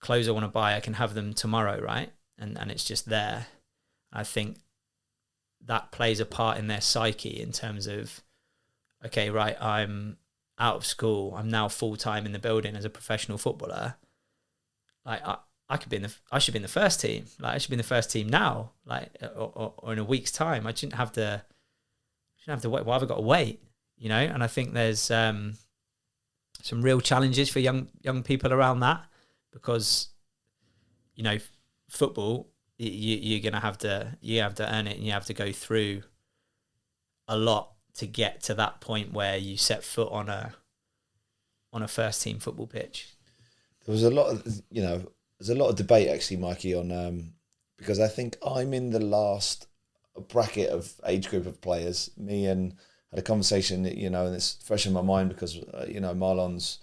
clothes I want to buy, I can have them tomorrow, right? And it's just there. I think that plays a part in their psyche in terms of, okay, right, I'm out of school, I'm now full-time in the building as a professional footballer. Like I should be in the first team. Like I should be in the first team now, like or in a week's time. I shouldn't have to wait. Why have I got to wait? And I think there's some real challenges for young people around that, because football, you're gonna have to earn it, and you have to go through a lot to get to that point where you set foot on a first team football pitch. There was a lot of there's a lot of debate actually, Mikey, on because I think I'm in the last bracket of age group of players. Me and had a conversation, and it's fresh in my mind because Marlon's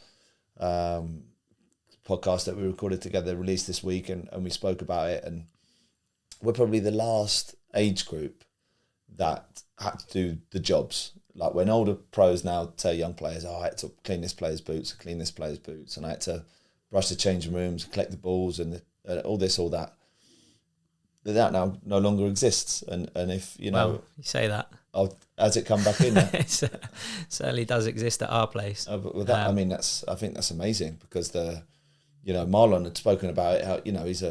podcast that we recorded together released this week, and we spoke about it, and we're probably the last age group that had to do the jobs. Like when older pros now tell young players, I had to clean this player's boots, and I had to brush the changing rooms, collect the balls, and all this, all that. That now no longer exists, and if well, you say that, has it come back in? It certainly does exist at our place. But with that, I think that's amazing, because Marlon had spoken about it. How he's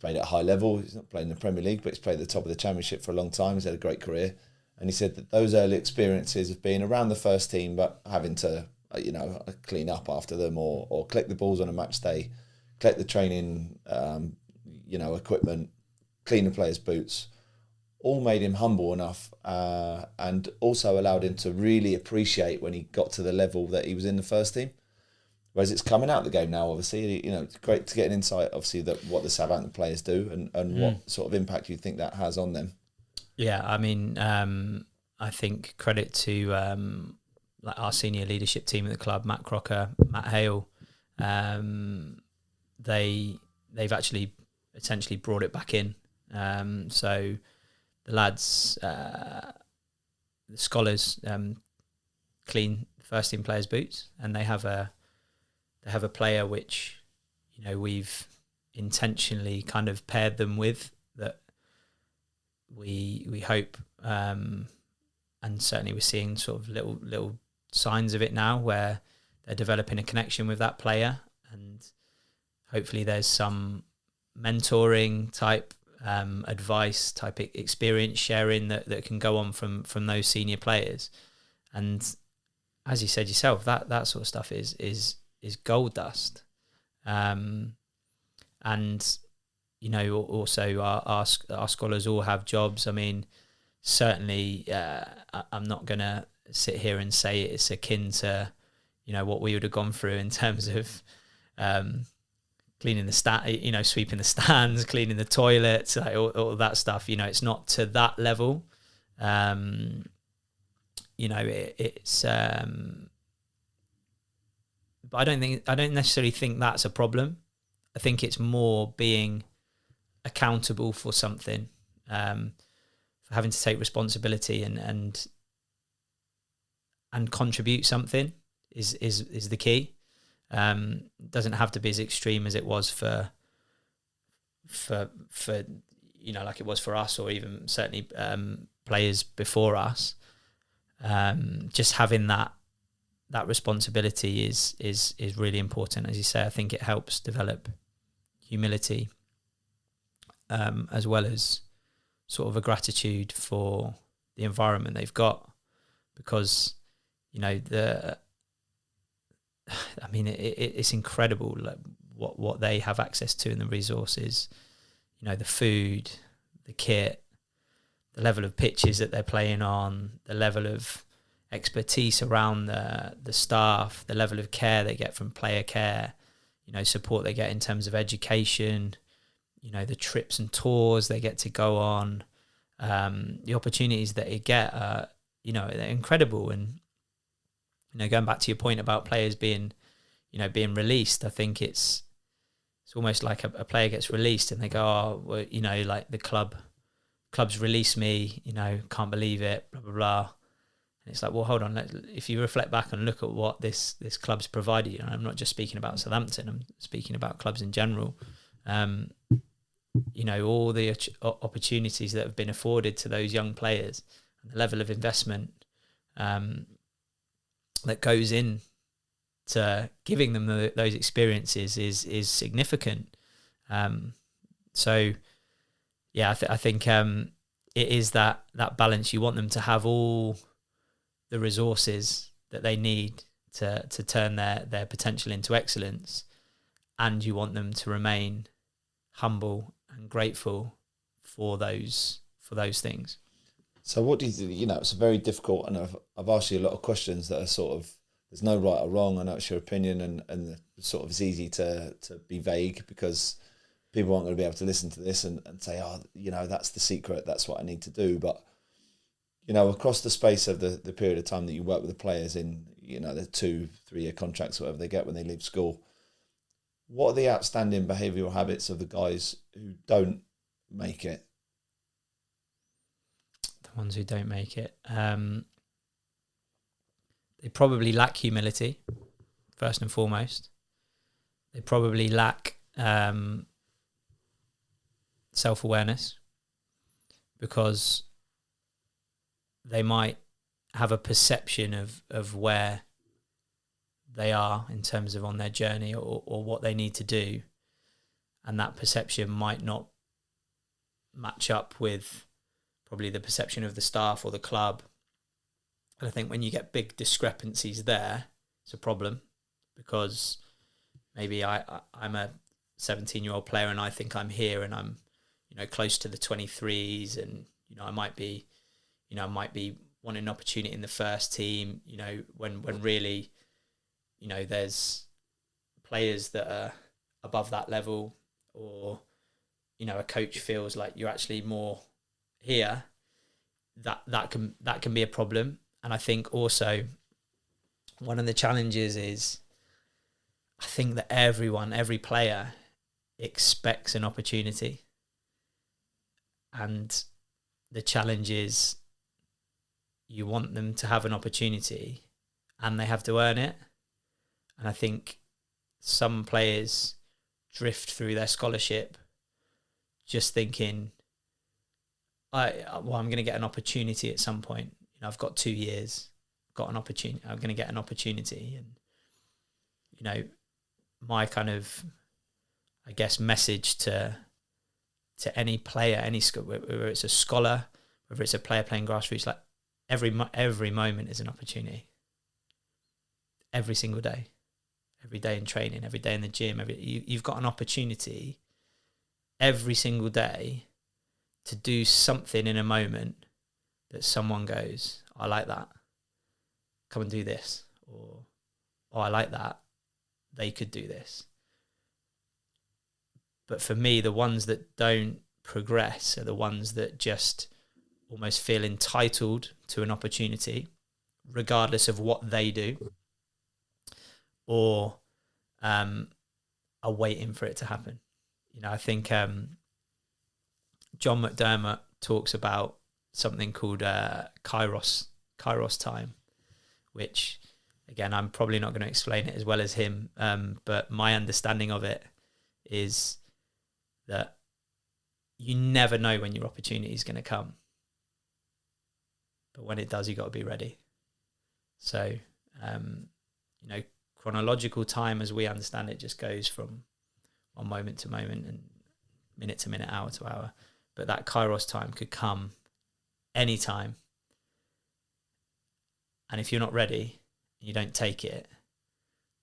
played at a high level. He's not playing in the Premier League, but he's played at the top of the Championship for a long time. He's had a great career, and he said that those early experiences of being around the first team, but having to clean up after them, or collect the balls on a match day, collect the training, equipment, clean the players' boots, all made him humble enough, and also allowed him to really appreciate when he got to the level that he was in the first team. Whereas it's coming out of the game now, obviously, it's great to get an insight, obviously, that what the Southampton players do and what sort of impact you think that has on them. Yeah, I think credit to our senior leadership team at the club, Matt Crocker, Matt Hale. They've actually essentially brought it back in. So the lads, the scholars, clean first team players' boots, and they have a player which we've intentionally kind of paired them with, that we hope, and certainly we're seeing sort of little signs of it now, where they're developing a connection with that player, and hopefully there's some mentoring type advice type experience sharing that can go on from those senior players. And as you said yourself, that sort of stuff is gold dust. And also our scholars all have jobs. Certainly I'm not gonna sit here and say it's akin to what we would have gone through in terms of cleaning the sweeping the stands, cleaning the toilets, like all that stuff. It's not to that level. It's but I don't necessarily think that's a problem. I think it's more being accountable for something, for having to take responsibility and contribute something is the key. Doesn't have to be as extreme as it was for like it was for us, or even certainly players before us. Just having that responsibility is really important. As you say, I think it helps develop humility, as well as sort of a gratitude for the environment they've got, because it's incredible, like what they have access to and the resources, the food, the kit, the level of pitches that they're playing on, the level of expertise around the staff, the level of care they get from player care, support they get in terms of education, the trips and tours they get to go on, the opportunities that they get are, they're incredible. And going back to your point about players being released, I think it's almost like a player gets released and they go, oh, well, like the club's released me, can't believe it, blah blah blah. And it's like, well, hold on, if you reflect back and look at what this club's provided you, and I'm not just speaking about Southampton, I'm speaking about clubs in general. All the opportunities that have been afforded to those young players, and the level of investment that goes in to giving them those experiences is significant. So yeah, I think it is that balance. You want them to have all the resources that they need to turn their potential into excellence, and you want them to remain humble and grateful for those things. So what do you think? It's a very difficult, and I've asked you a lot of questions that are sort of, there's no right or wrong. I know it's your opinion, and sort of it's easy to be vague, because people aren't going to be able to listen to this and say, oh, that's the secret, that's what I need to do. But, across the space of the period of time that you work with the players in, the 2-3 year contracts, whatever they get when they leave school, what are the outstanding behavioural habits of the guys who don't make it? The ones who don't make it, they probably lack humility, first and foremost. They probably lack self-awareness, because they might have a perception of where they are in terms of on their journey, or what they need to do, and that perception might not match up with probably the perception of the staff or the club. And I think when you get big discrepancies there, it's a problem, because maybe I'm a 17-year-old player and I think I'm here and I'm close to the 23s, and I might be wanting an opportunity in the first team, when really there's players that are above that level, or a coach feels like you're actually more here. That can be a problem. And I think also one of the challenges is, I think that every player expects an opportunity, and the challenge is you want them to have an opportunity and they have to earn it. And I think some players drift through their scholarship just thinking, I'm going to get an opportunity at some point. I've got 2 years, got an opportunity. I'm going to get an opportunity. And, my kind of, I guess, message to any player, any school, whether it's a scholar, whether it's a player playing grassroots, like every moment is an opportunity. Every single day, every day in training, every day in the gym, you've got an opportunity every single day to do something in a moment that someone goes, I like that, come and do this, or oh, I like that, they could do this. But for me, the ones that don't progress are the ones that just almost feel entitled to an opportunity, regardless of what they do, or are waiting for it to happen. You know, I think John McDermott talks about something called Kairos time, which, again, I'm probably not going to explain it as well as him, but my understanding of it is that you never know when your opportunity is going to come. But when it does, you got to be ready. So, you know, chronological time, as we understand it, just goes from one moment to moment and minute to minute, hour to hour. But that Kairos time could come anytime. And if you're not ready, you don't take it,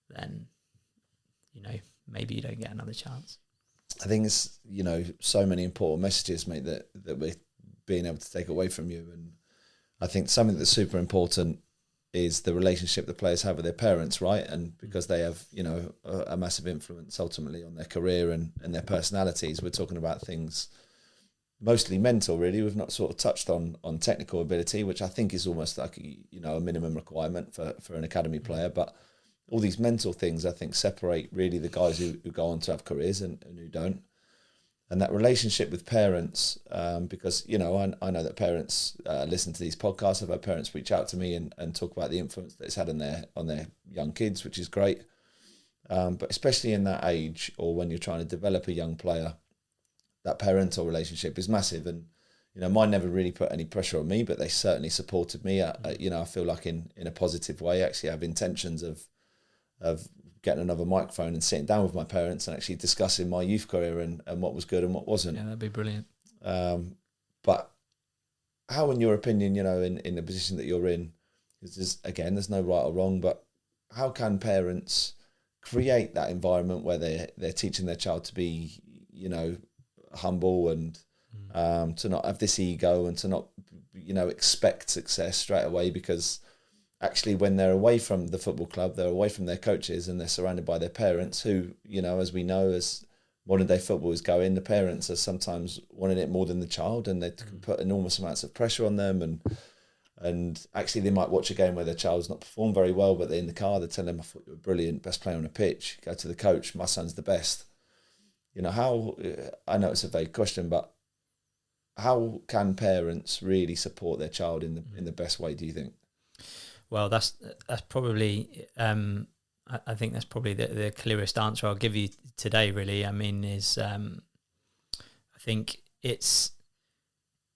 then, you know, maybe you don't get another chance. I think it's, you know, so many important messages, mate, that we're being able to take away from you. And I think something that's super important is the relationship the players have with their parents, right? And because they have, you know, a massive influence ultimately on their career and their personalities. We're talking about things mostly mental, really. We've not sort of touched on technical ability, which I think is almost like, you know, a minimum requirement for an academy player. But all these mental things, I think, separate really the guys who go on to have careers and who don't. And that relationship with parents, because, you know, I know that parents listen to these podcasts. I've had parents reach out to me and talk about the influence that it's had on their young kids, which is great. But especially in that age, or when you're trying to develop a young player, that parental relationship is massive. And, you know, mine never really put any pressure on me, but they certainly supported me. You know, I feel like in a positive way. I actually have intentions of getting another microphone and sitting down with my parents and actually discussing my youth career and what was good and what wasn't. Yeah, that'd be brilliant. But how, in your opinion, you know, in the position that you're in, because there's no right or wrong, but how can parents create that environment where they're teaching their child to be, you know, humble and to not have this ego and to not, you know, expect success straight away? Because actually, when they're away from the football club, they're away from their coaches and they're surrounded by their parents who, you know, as we know, as modern day football is going, the parents are sometimes wanting it more than the child, and they can put enormous amounts of pressure on them. And actually, they might watch a game where their child's not performed very well, but they're in the car, they're telling them, I thought you were brilliant, best player on the pitch. Go to the coach, my son's the best. You know, how, I know it's a vague question, but how can parents really support their child in the best way, do you think? Well, that's probably, I think that's probably the clearest answer I'll give you today, really. I mean, I think it's,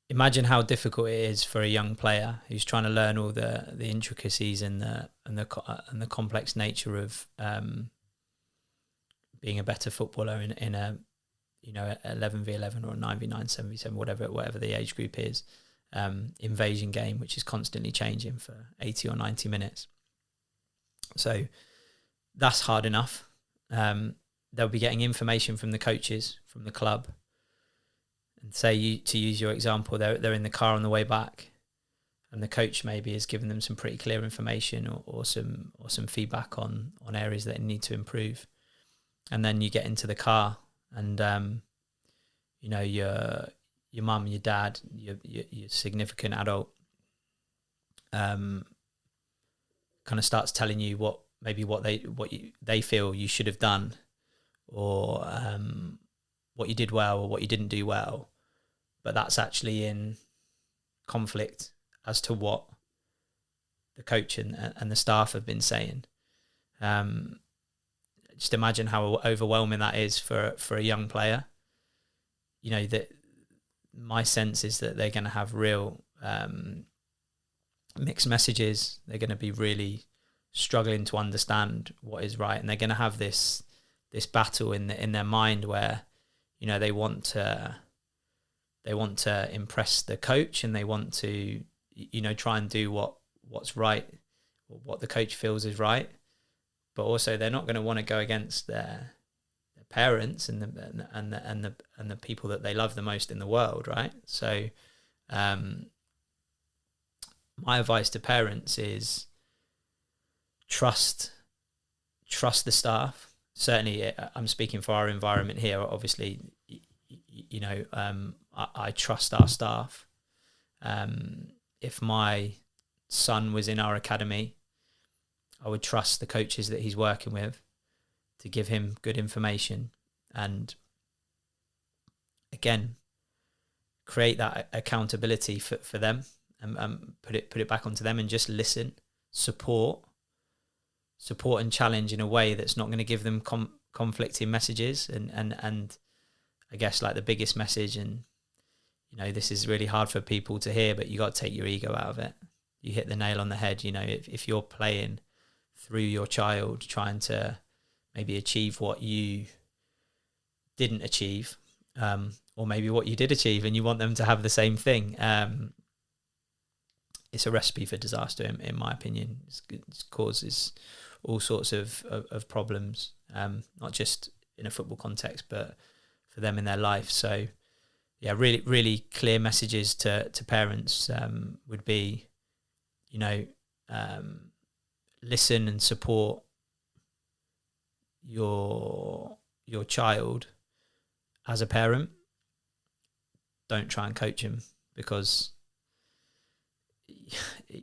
imagine how difficult it is for a young player who's trying to learn all the intricacies and the complex nature of being a better footballer in a, you know, 11v11 or a 9v9, 7v7, whatever the age group is. Invasion game, which is constantly changing for 80 or 90 minutes. So that's hard enough. They'll be getting information from the coaches, from the club. And say, to use your example, they're in the car on the way back, and the coach maybe has given them some pretty clear information or some feedback on areas that they need to improve. And then you get into the car and you know, your mum, your dad, your significant adult kind of starts telling you what they feel you should have done, or what you did well or what you didn't do well, but that's actually in conflict as to what the coach and the staff have been saying. Just imagine how overwhelming that is for a young player. You know, that my sense is that they're going to have real mixed messages. They're going to be really struggling to understand what is right, and they're going to have this battle in their mind where, you know, they want to impress the coach, and they want to, you know, try and do what's right, or what the coach feels is right, but also they're not going to want to go against their parents and the people that they love the most in the world, right? So my advice to parents is trust trust the staff. Certainly, I'm speaking for our environment here. Obviously, I trust our staff. If my son was in our academy, I would trust the coaches that he's working with to give him good information, and again, create that accountability for them, and put it back onto them, and just listen, support and challenge in a way that's not going to give them conflicting messages. And I guess like the biggest message, and this is really hard for people to hear, but you got to take your ego out of it. You hit the nail on the head. If you're playing through your child, trying to maybe achieve what you didn't achieve, or maybe what you did achieve, and you want them to have the same thing, it's a recipe for disaster, in my opinion. It causes all sorts of problems, not just in a football context, but for them in their life. So, yeah, really, really clear messages to parents would be, listen and support your child as a parent. Don't try and coach him, because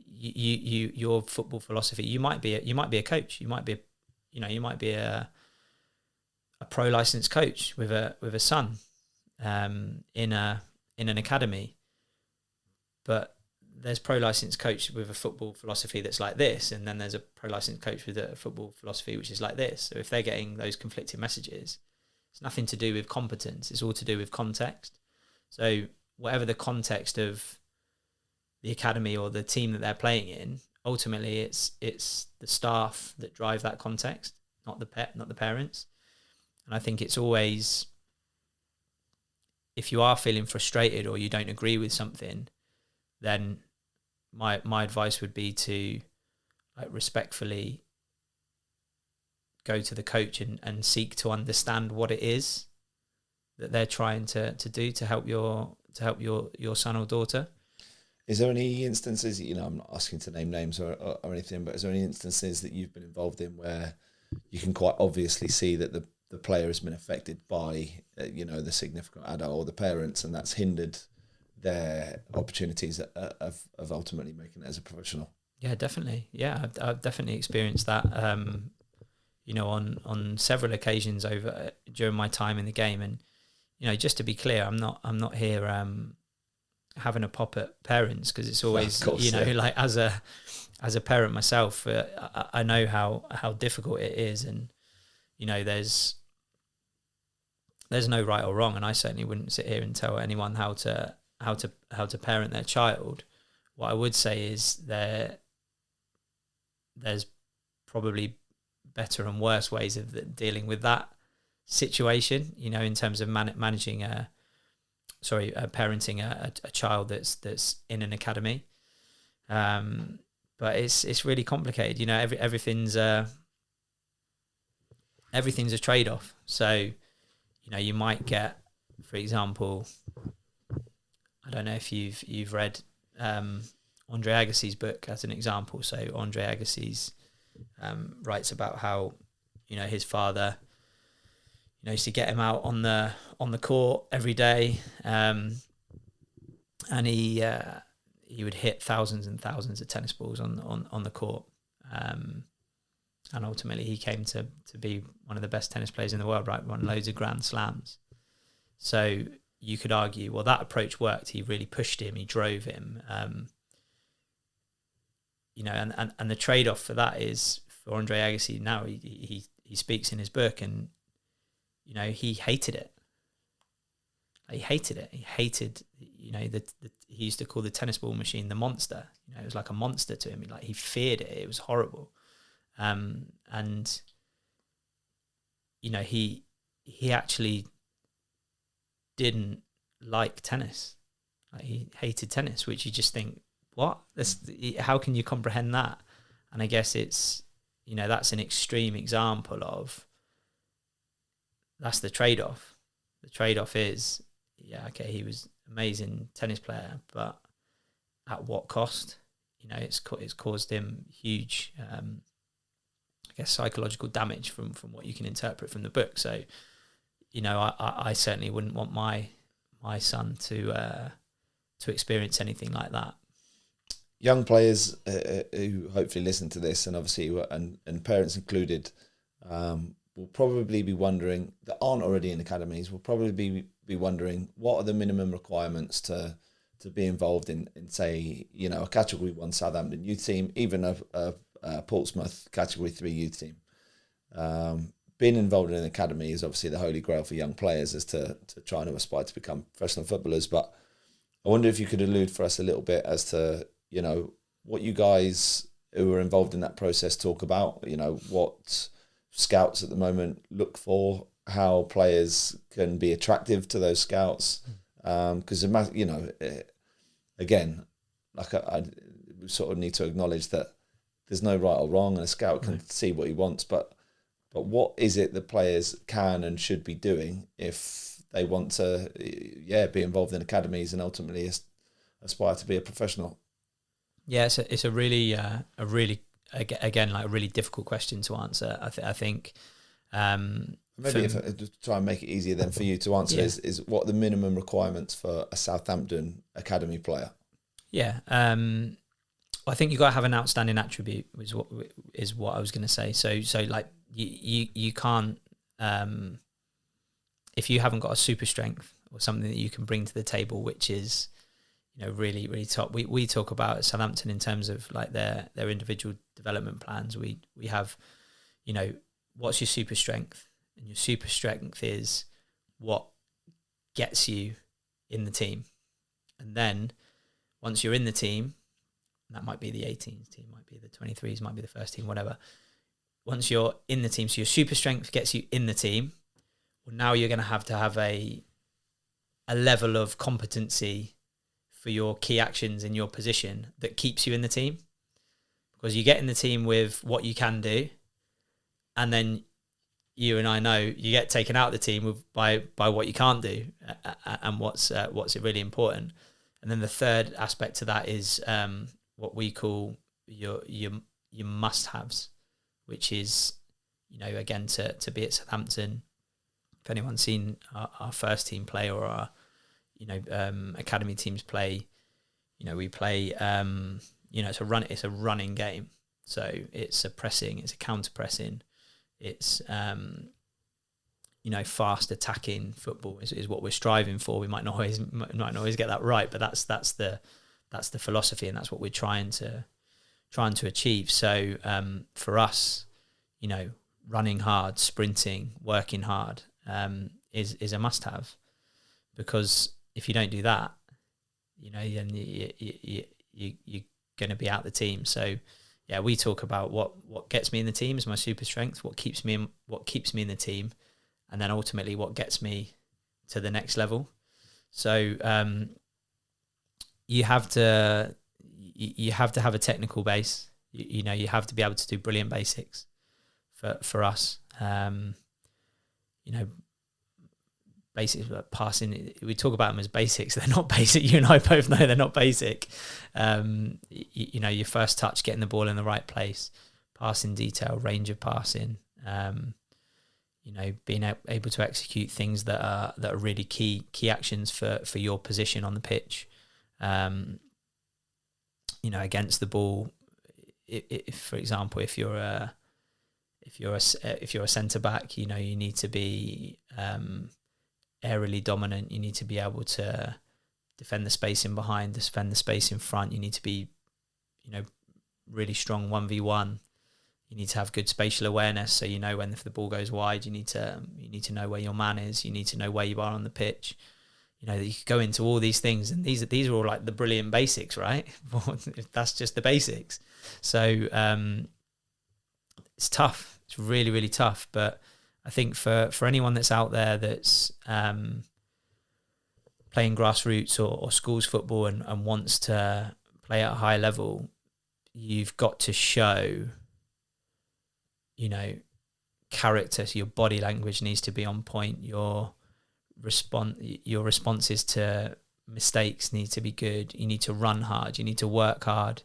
your football philosophy, you might be a coach, you might be a pro licensed coach with a son in an academy, but there's pro licensed coach with a football philosophy that's like this, and then there's a pro licensed coach with a football philosophy which is like this. So if they're getting those conflicting messages, it's nothing to do with competence, it's all to do with context. So whatever the context of the academy or the team that they're playing in, ultimately it's the staff that drive that context, not the parents. And I think it's always, if you are feeling frustrated or you don't agree with something, then my advice would be to respectfully go to the coach and seek to understand what it is that they're trying to do to help your son or daughter. Is there any instances, I'm not asking to name names or anything, but is there any instances that you've been involved in where you can quite obviously see that the player has been affected by, the significant adult or the parents, and that's hindered their opportunities of ultimately making it as a professional? Yeah, definitely. Yeah, I've definitely experienced that, on several occasions during my time in the game. And, just to be clear, I'm not here having a pop at parents, because it's always, like as a parent myself, I know how difficult it is, and there's no right or wrong, and I certainly wouldn't sit here and tell anyone how to parent their child. What I would say is there's probably better and worse ways of dealing with that situation, in terms of parenting a child that's in an academy. But it's really complicated. Everything's a trade-off. So, you might get, for example, I don't know if you've read Andre Agassi's book as an example. So Andre Agassi's writes about how his father used to get him out on the court every day, and he would hit thousands and thousands of tennis balls on the court, and ultimately he came to be one of the best tennis players in the world, right? Won loads of Grand Slams. So you could argue, well, that approach worked. He really pushed him. He drove him. And the trade-off for that is, for Andre Agassi now, he speaks in his book, and he hated it. He hated it. He hated, he used to call the tennis ball machine the monster. It was like a monster to him. He feared it. It was horrible. And he actually didn't like tennis. He hated tennis, which you just think, what? How can you comprehend that? And I guess it's, that's an extreme example of, that's the trade-off. The trade-off is, he was an amazing tennis player, but at what cost? It's caused him huge guess, psychological damage from what you can interpret from the book. So, you know, I certainly wouldn't want my son to experience anything like that. Young players who hopefully listen to this, and obviously and parents included, will probably be wondering, that aren't already in academies, will probably be wondering, what are the minimum requirements to be involved in say, you know, a Category 1 Southampton youth team, even a Portsmouth Category 3 youth team. Being involved in an academy is obviously the holy grail for young players, as to try and aspire to become professional footballers. But I wonder if you could allude for us a little bit as to, you know, what you guys who are involved in that process talk about, you know, what scouts at the moment look for, how players can be attractive to those scouts. Because, you know, again, like we sort of need to acknowledge that there's no right or wrong, and a scout can see what he wants, but what is it that players can and should be doing if they want to, be involved in academies and ultimately aspire to be a professional? Yeah, it's a really again, like a really difficult question to answer. I think. Maybe if to try and make it easier then for you to answer is what are the minimum requirements for a Southampton academy player? Yeah, I think you've got to have an outstanding attribute. Is what I was going to say. So like you can't, if you haven't got a super strength or something that you can bring to the table, which is, you know, really really top. We talk about Southampton in terms of like their individual development plans. We have, you know, what's your super strength, and your super strength is what gets you in the team, and then once you're in the team, that might be the 18s team, might be the 23s, might be the first team, whatever. Once you're in the team, so your super strength gets you in the team. Well, now you're going to have a level of competency for your key actions in your position that keeps you in the team, because you get in the team with what you can do, and then you and I know you get taken out of the team by what you can't do, and what's really important. And then the third aspect to that is what we call your must-haves, which is, you know, again, to be at Southampton. If anyone's seen our first team play or our, you know, academy teams play, you know, we play, you know, it's a running game. So it's a pressing, it's a counter pressing, it's you know, fast attacking football is what we're striving for. We might not always get that right, but that's the philosophy, and that's what we're trying to achieve. So for us, you know, running hard, sprinting, working hard is a must-have, because if you don't do that, you know, then you're going to be out the team. So yeah, we talk about what gets me in the team is my super strength, what keeps me in the team, and then ultimately what gets me to the next level. So you have to have a technical base. You know, you have to be able to do brilliant basics for us. You know, basics, passing, we talk about them as basics. They're not basic. You and I both know they're not basic. You know, your first touch, getting the ball in the right place, passing detail, range of passing, you know, being able to execute things that are really key actions for your position on the pitch. You know, against the ball, if for example, if you're a centre back, you know, you need to be aerially dominant. You need to be able to defend the space in behind, defend the space in front. You need to be, you know, really strong 1v1. You need to have good spatial awareness, so you know when if the ball goes wide, you need to know where your man is. You need to know where you are on the pitch. You know, you could go into all these things, and these are all like the brilliant basics, right? That's just the basics. So it's tough. It's really, really tough. But I think for anyone that's out there that's playing grassroots or schools football and wants to play at a high level, you've got to show, you know, character. So your body language needs to be on point. Your responses to mistakes need to be good. You need to run hard. You need to work hard.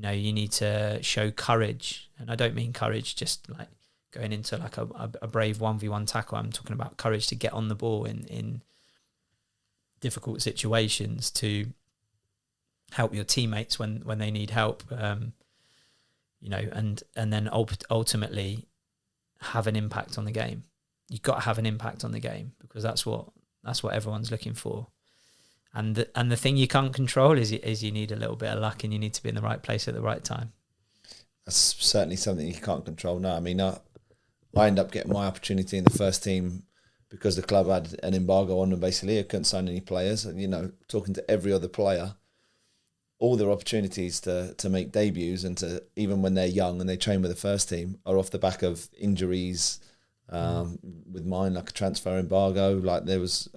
you need to show courage. And I don't mean courage just like going into like a brave 1v1 tackle. I'm talking about courage to get on the ball in difficult situations, to help your teammates when they need help, and then ultimately have an impact on the game. You've got to have an impact on the game, because that's what everyone's looking for. And the thing you can't control is you need a little bit of luck, and you need to be in the right place at the right time. That's certainly something you can't control. No, I mean, I ended up getting my opportunity in the first team because the club had an embargo on them. Basically, I couldn't sign any players. And talking to every other player, all their opportunities to make debuts and to, even when they're young and they train with the first team, are off the back of injuries. With mine, like a transfer embargo, like there was,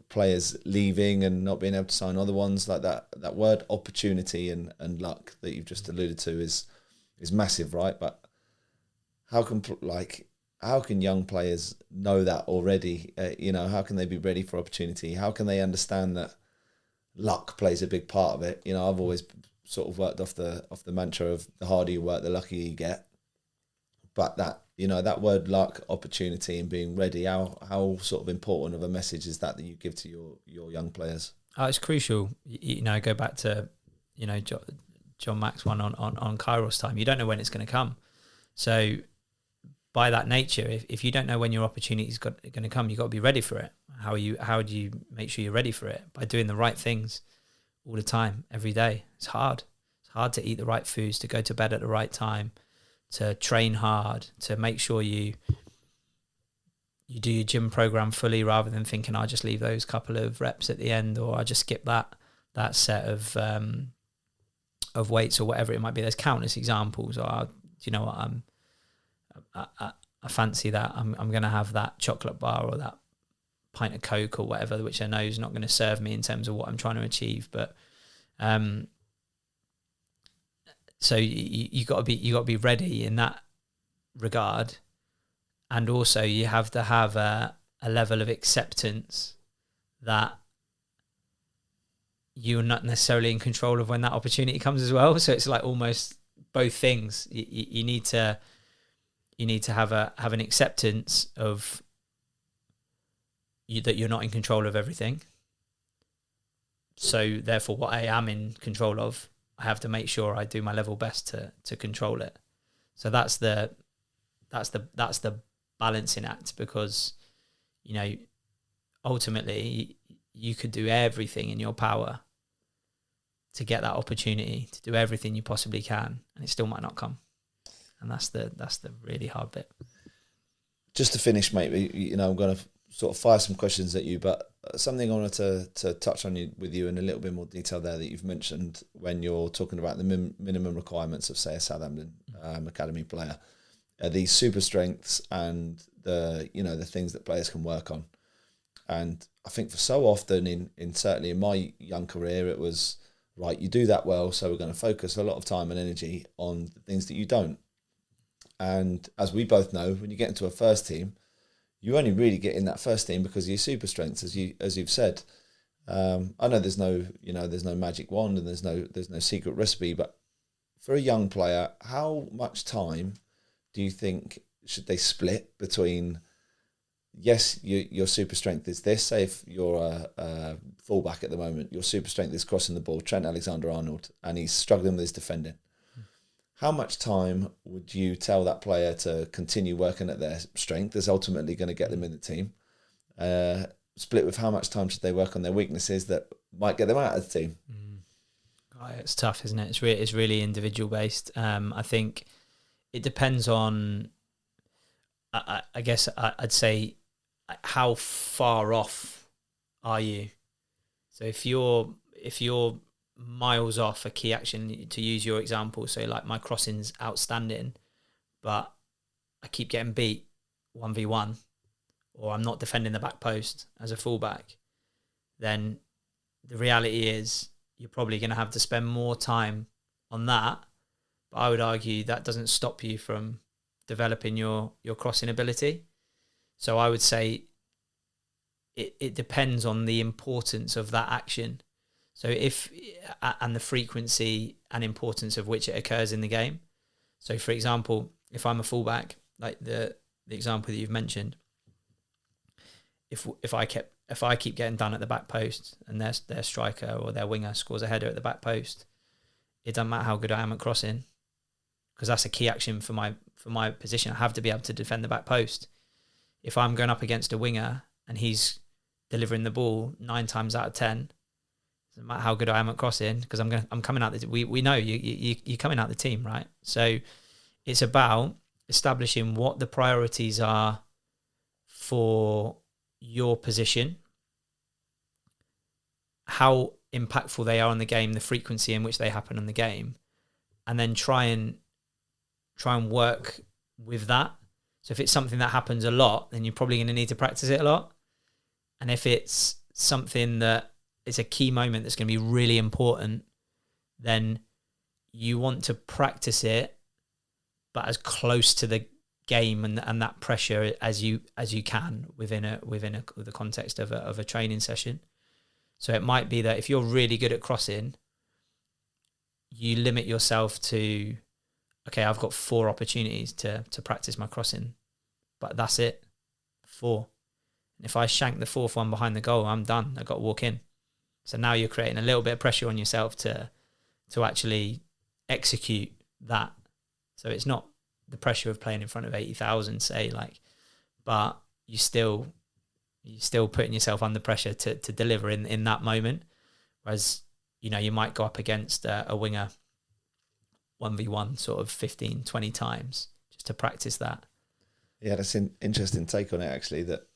players leaving and not being able to sign other ones. Like that word opportunity and luck that you've just alluded to is massive, right? But how can young players know that already? How can they be ready for opportunity? How can they understand that luck plays a big part of it? I've always sort of worked off the mantra of the harder you work, the luckier you get. But that word luck, opportunity, and being ready, how sort of important of a message is that you give to your young players? Oh, it's crucial. Go back to John Mack's one on Kairos time. You don't know when it's going to come. So by that nature, if you don't know when your opportunity is going to come, you've got to be ready for it. How do you make sure you're ready for it? By doing the right things all the time, every day. It's hard. It's hard to eat the right foods, to go to bed at the right time, to train hard, to make sure you do your gym program fully, rather than thinking I'll just leave those couple of reps at the end, or I just skip that set of weights, or whatever it might be. There's countless examples. Or you know what, I fancy that. I'm going to have that chocolate bar or that pint of Coke or whatever, which I know is not going to serve me in terms of what I'm trying to achieve. But so you got to be ready in that regard, and also you have to have a level of acceptance that you're not necessarily in control of when that opportunity comes as well. So it's like almost both things. You need to have an acceptance of that you're not in control of everything. So therefore, what I am in control of, I have to make sure I do my level best to control it. So that's the balancing act, because ultimately you could do everything in your power to get that opportunity, to do everything you possibly can, and it still might not come. And that's the really hard bit. Just to finish, mate, I'm going to sort of fire some questions at you, but something I wanted to touch on with you in a little bit more detail there that you've mentioned when you're talking about the minimum requirements of, say, a Southampton academy player, these super strengths and the things that players can work on. And I think for so often in certainly in my young career, it was, right, you do that well, so we're going to focus a lot of time and energy on the things that you don't. And as we both know, when you get into a first team, you only really get in that first team because of your super strengths, as you've said. I know there's no magic wand and there's no secret recipe, but for a young player, how much time do you think should they split between? Yes, your super strength is this. Say if you're a fullback at the moment, your super strength is crossing the ball, Trent Alexander-Arnold, and he's struggling with his defending. How much time would you tell that player to continue working at their strength that's ultimately going to get them in the team? Split with how much time should they work on their weaknesses that might get them out of the team? It's tough, isn't it? It's really individual based. I think it depends on, I guess I'd say, how far off are you? So if you're miles off a key action, to use your example, so like my crossing's outstanding, but I keep getting beat 1v1, or I'm not defending the back post as a fullback, then the reality is you're probably going to have to spend more time on that. But I would argue that doesn't stop you from developing your crossing ability. So I would say it depends on the importance of that action. So and the frequency and importance of which it occurs in the game. So for example, if I'm a fullback, like the example that you've mentioned, if I keep getting done at the back post and their striker or their winger scores a header at the back post, it doesn't matter how good I am at crossing, because that's a key action for my position. I have to be able to defend the back post. If I'm going up against a winger and he's delivering the ball 9 times out of 10, doesn't matter how good I am at crossing, because I'm coming out. We know you're coming out the team, right? So it's about establishing what the priorities are for your position, how impactful they are on the game, the frequency in which they happen on the game, and then try and work with that. So if it's something that happens a lot, then you're probably going to need to practice it a lot. And if it's something that is a key moment that's going to be really important, then you want to practice it, but as close to the game and that pressure as you can within the context of a training session. So it might be that if you're really good at crossing, you limit yourself to, okay, I've got 4 opportunities to practice my crossing, but that's it, 4. And if I shank the 4th one behind the goal, I'm done. I've got to walk in. So now you're creating a little bit of pressure on yourself to actually execute that. So it's not the pressure of playing in front of 80,000, say, like, but you're still putting yourself under pressure to deliver in that moment. Whereas, you might go up against a winger 1v1 sort of 15, 20 times just to practice that. Yeah, that's an interesting take on it, actually, that,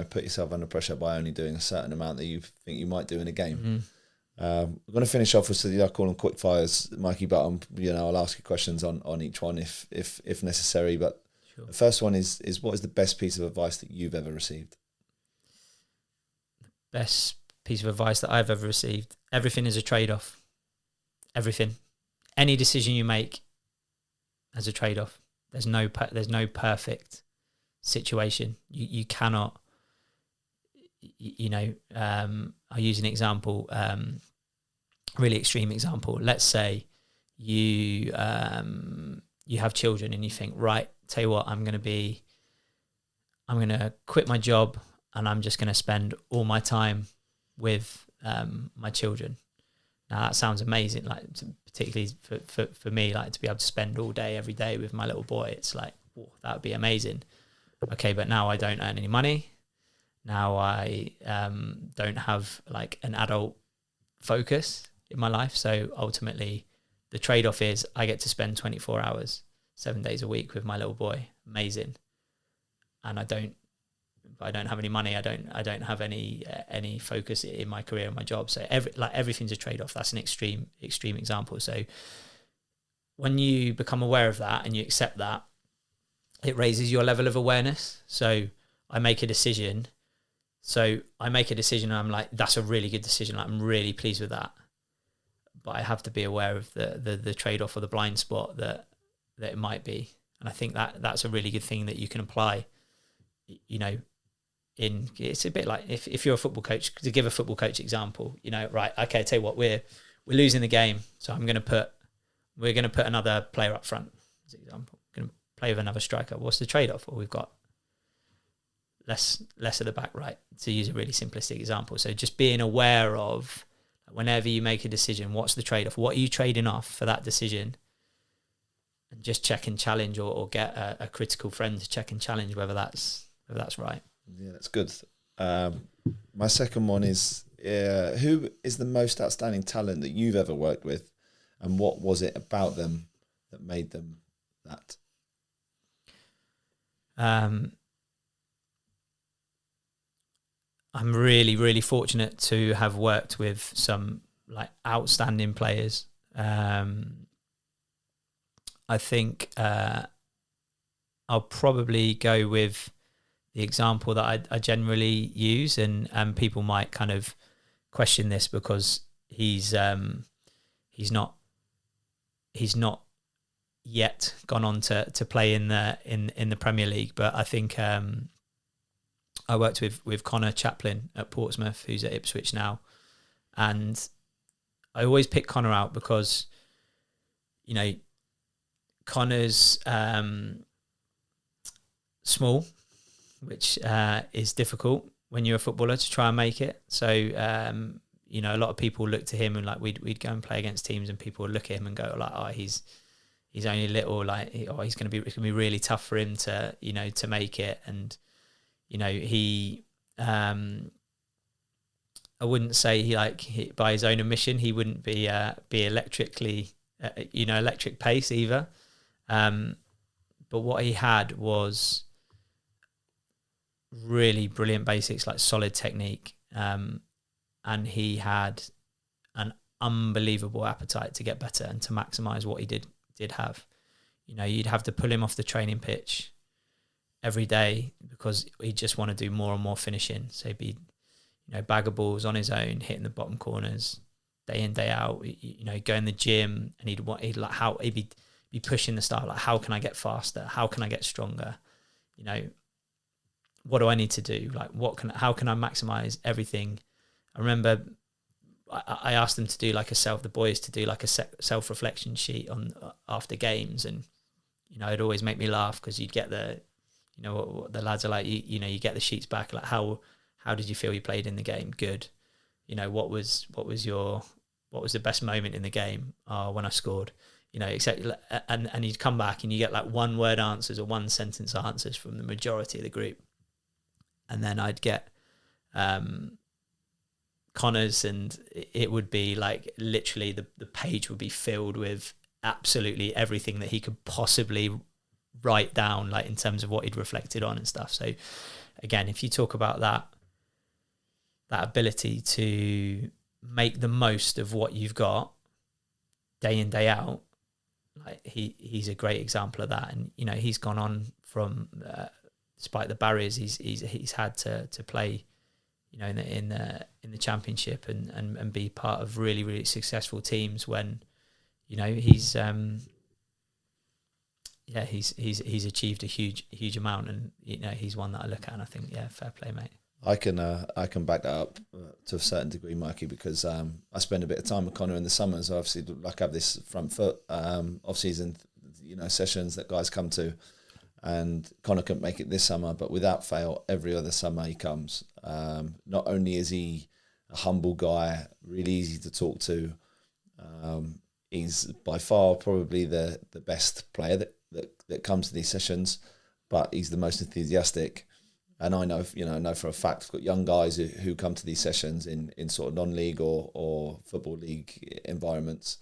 put yourself under pressure by only doing a certain amount that you think you might do in a game. Mm-hmm. We're going to finish off with, I call them quick fires, Mikey, but I'll ask you questions on each one if necessary. But sure. The first one is what is the best piece of advice that you've ever received? Best piece of advice that I've ever received: everything is a trade-off. Everything. Any decision you make has a trade-off. There's no perfect situation. You cannot, I'll use an example, really extreme example. Let's say you have children and you think, right, tell you what, I'm going to quit my job and I'm just going to spend all my time with my children. Now that sounds amazing, like particularly for me, like to be able to spend all day, every day with my little boy. It's like, whoa, that would be amazing. Okay, but now I don't earn any money. Now I don't have like an adult focus in my life. So ultimately the trade-off is I get to spend 24 hours, 7 days a week with my little boy. Amazing. And I don't have any money. I don't have any focus in my career and my job. So everything's a trade-off. That's an extreme example. So when you become aware of that and you accept that, it raises your level of awareness. So I make a decision. And I'm like, that's a really good decision. Like, I'm really pleased with that. But I have to be aware of the trade-off or the blind spot that it might be. And I think that's a really good thing that you can apply, it's a bit like if you're a football coach, to give a football coach example, right, okay, tell you what, we're losing the game, so we're going to put another player up front as an example. We're going to play with another striker. What's the trade-off? Well, we've got less at the back, right, to use a really simplistic example. So just being aware of, whenever you make a decision, what's the trade-off? What are you trading off for that decision? And just check and challenge, or get a critical friend to check and challenge whether that's right. Yeah, that's good. My second one is, who is the most outstanding talent that you've ever worked with, and what was it about them that made them that? I'm really, really fortunate to have worked with some like outstanding players. I think I'll probably go with the example that I generally use, and people might kind of question this because he's not yet gone on to play in the Premier League, but I think I worked with Connor Chaplin at Portsmouth, who's at Ipswich now, and I always pick Connor out because, Connor's small, which is difficult when you're a footballer to try and make it. So, a lot of people look to him and like we'd go and play against teams and people would look at him and go like, oh, he's only little, like, it's going to be really tough for him to, to make it. And, he, I wouldn't say he by his own admission, he wouldn't be electrically, electric pace either. But what he had was really brilliant basics, like solid technique. And he had an unbelievable appetite to get better and to maximise what he did have. You'd have to pull him off the training pitch every day because he'd just want to do more and more finishing. So he'd be, bag of balls on his own, hitting the bottom corners day in, day out, go in the gym, and he'd be pushing the style, like, how can I get faster? How can I get stronger? What do I need to do? Like, how can I maximise everything? I remember I asked them to do like the boys to do like a self-reflection sheet on after games, and it'd always make me laugh because you'd get what the lads are like. You get the sheets back, like how did you feel you played in the game? Good. What was the best moment in the game? When I scored. Exactly. And you'd come back and you get like one word answers or one sentence answers from the majority of the group, and then I'd get Connor's, and it would be like literally the page would be filled with absolutely everything that he could possibly write down, like in terms of what he'd reflected on and stuff. So again, if you talk about that ability to make the most of what you've got day in, day out, like he's a great example of that. And he's gone on from despite the barriers he's had to play in the championship and be part of really, really successful teams when he's achieved a huge amount, and he's one that I look at and I think, yeah, fair play, mate. I can back that up to a certain degree, Mikey, because I spend a bit of time with Connor in the summers. I obviously like have this front foot off-season sessions that guys come to, and Connor couldn't make it this summer, but without fail, every other summer he comes. Not only is he a humble guy, really easy to talk to, he's by far probably the best player that comes to these sessions, but he's the most enthusiastic. And I know for a fact, I've got young guys who come to these sessions in sort of non-league or football league environments.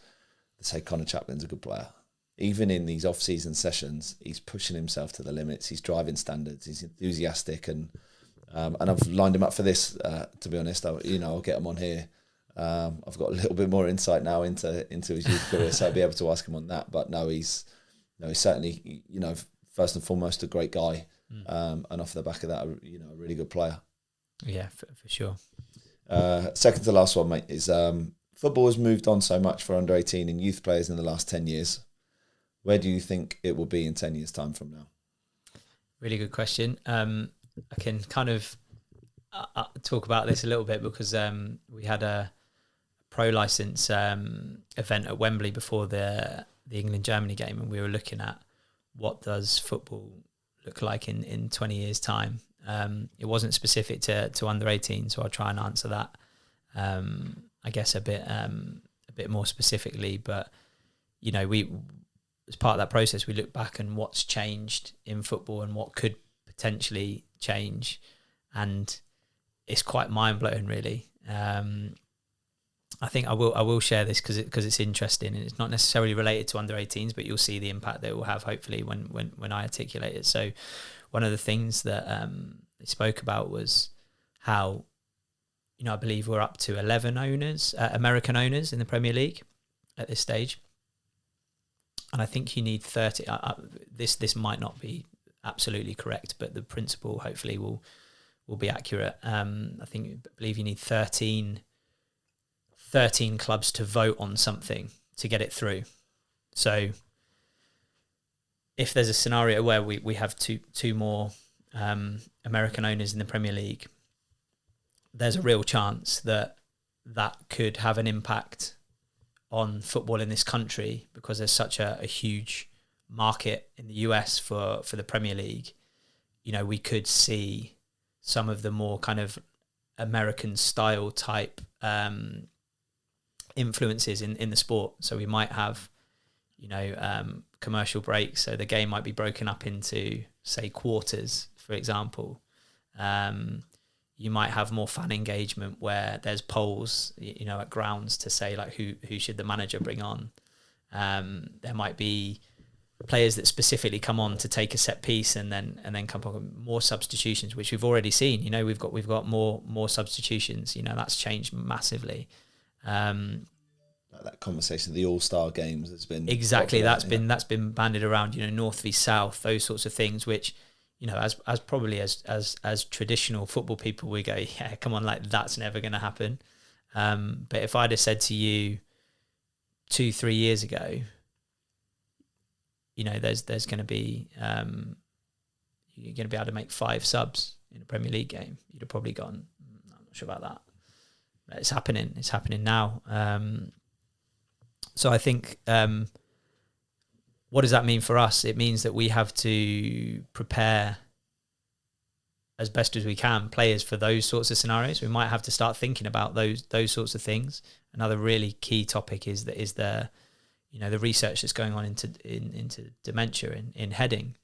They say Connor Chaplin's a good player. Even in these off-season sessions, he's pushing himself to the limits. He's driving standards. He's enthusiastic, and I've lined him up for this. To be honest, I'll get him on here. I've got a little bit more insight now into his youth career, so I'll be able to ask him on that. But he's certainly first and foremost a great guy, and off the back of that, a really good player. Yeah, for sure. Second to last one, mate, is football has moved on so much for under 18 and youth players in the last 10 years. Where do you think it will be in 10 years' time from now? Really good question. I can kind of talk about this a little bit because we had a pro license event at Wembley before the England-Germany game, and we were looking at what does football look like in 20 years' time. It wasn't specific to under 18, so I'll try and answer that I guess a bit more specifically. But we, as part of that process, we look back and what's changed in football and what could potentially change, and it's quite mind-blowing, really. I think I will share this because it's interesting, and it's not necessarily related to under 18s, but you'll see the impact that it will have hopefully when I articulate it. So one of the things that they spoke about was how I believe we're up to 11 owners, American owners in the Premier League at this stage. And I think you need 30. This might not be absolutely correct, but the principle hopefully will be accurate. I believe you need 13 clubs to vote on something to get it through. So if there's a scenario where we have two more American owners in the Premier League, there's a real chance that could have an impact on football in this country, because there's such a huge market in the US for the Premier League, we could see some of the more kind of American style type influences in the sport. So we might have, commercial breaks. So the game might be broken up into, say, quarters, for example. You might have more fan engagement where there's polls, at grounds to say like who should the manager bring on. There might be players that specifically come on to take a set piece and then come on, more substitutions, which we've already seen. We've got more substitutions. That's changed massively. That conversation, the All-Star games, has been exactly popular, that's been bandied around. North v South, those sorts of things, which as probably as traditional football people, we go, yeah, come on, like that's never going to happen. But if I'd have said to you 2-3 years ago, there's going to be you're going to be able to make 5 subs in a Premier League game, you'd have probably gone, I'm not sure about that. But it's happening now. So I think, what does that mean for us? It means that we have to prepare as best as we can players for those sorts of scenarios. We might have to start thinking about those sorts of things. Another really key topic is the research that's going on into dementia in heading.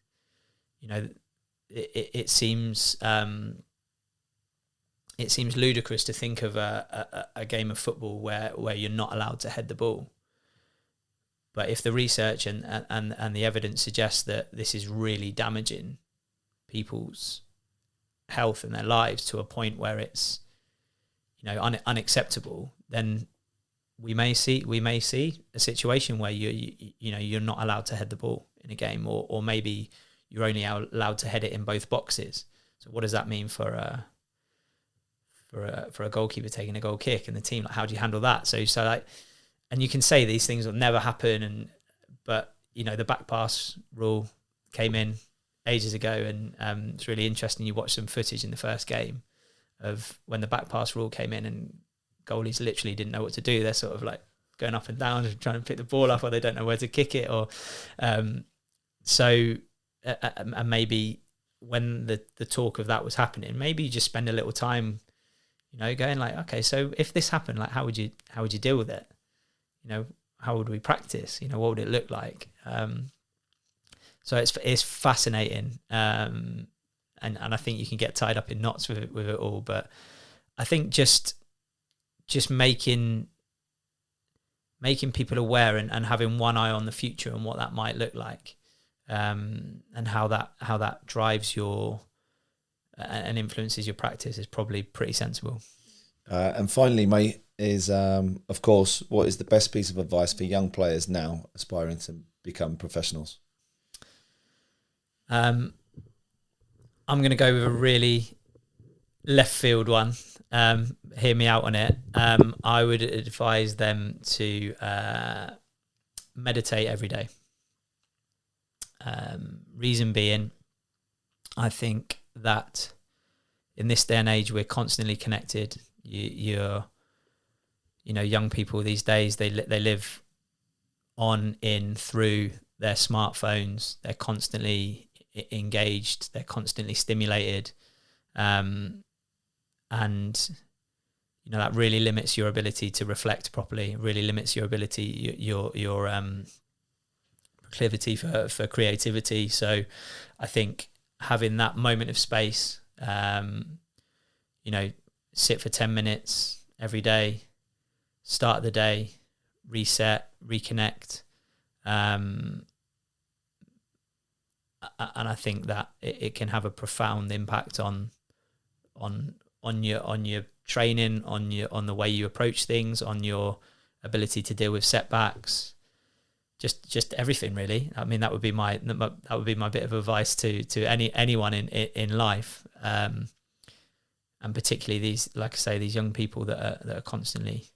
It seems ludicrous to think of a game of football where you're not allowed to head the ball. But if the research and the evidence suggests that this is really damaging people's health and their lives to a point where it's unacceptable, then we may see a situation where you're not allowed to head the ball in a game, or maybe you're only allowed to head it in both boxes. So what does that mean for a goalkeeper taking a goal kick in the team? Like, how do you handle that? So like, and you can say these things will never happen, but the back pass rule came in ages ago, and it's really interesting. You watch some footage in the first game of when the back pass rule came in, and goalies literally didn't know what to do. They're sort of like going up and down and trying to pick the ball up, or they don't know where to kick it, or and maybe when the talk of that was happening, maybe you just spend a little time, going like, okay, so if this happened, like how would you deal with it? How would we practice? What would it look like? So it's fascinating, and I think you can get tied up in knots with it all. But I think just making people aware and having one eye on the future and what that might look like, and how that drives your and influences your practice is probably pretty sensible. And finally, mate, is of course, what is the best piece of advice for young players now aspiring to become professionals? I'm going to go with a really left field one. Hear me out on it. I would advise them to meditate every day. Reason being, I think that in this day and age, we're constantly connected. Young people these days, they live on, in, through their smartphones. They're constantly engaged. They're constantly stimulated. And that really limits your ability to reflect properly. It really limits your ability, your proclivity for creativity. So I think having that moment of space, sit for 10 minutes every day, start the day, reset, reconnect. And I think that it can have a profound impact on your training, on the way you approach things, on your ability to deal with setbacks, just everything really. I mean, that would be my bit of advice to anyone in life, and particularly these, like I say, these young people that are constantly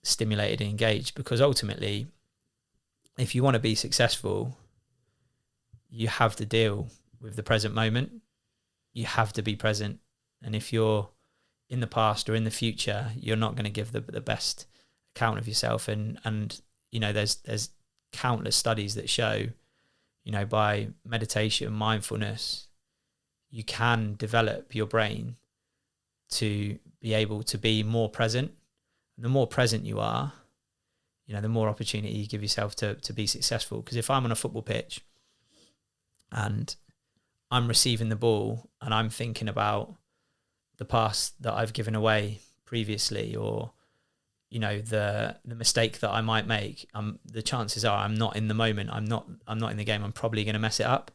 stimulated and engaged. Because ultimately, if you want to be successful, you have to deal with the present moment. You have to be present. And if you're in the past or in the future, you're not going to give the best account of yourself. And you know, there's countless studies that show, you know, by meditation, mindfulness, you can develop your brain to be able to be more present. And the more present you are, you know, the more opportunity you give yourself to be successful. Because if I'm on a football pitch and I'm receiving the ball and I'm thinking about the pass that I've given away previously, or, you know, the mistake that I might make, the chances are I'm not in the moment. I'm not in the game. I'm probably going to mess it up.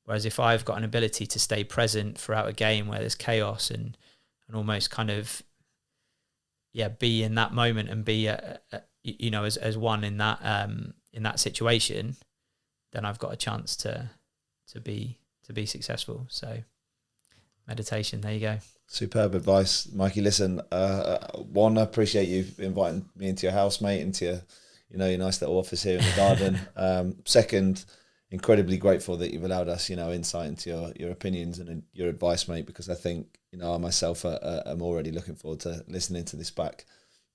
Whereas if I've got an ability to stay present throughout a game where there's chaos and almost kind of, be in that moment and be, you know, as one in that situation, then I've got a chance to be successful. So meditation, there you go. Superb advice, Mikey. Listen, one, I appreciate you inviting me into your house, mate, into your nice little office here in the garden. Second, incredibly grateful that you've allowed us, you know, insight into your opinions and your advice, mate, because I think, you know, I myself am already looking forward to listening to this back.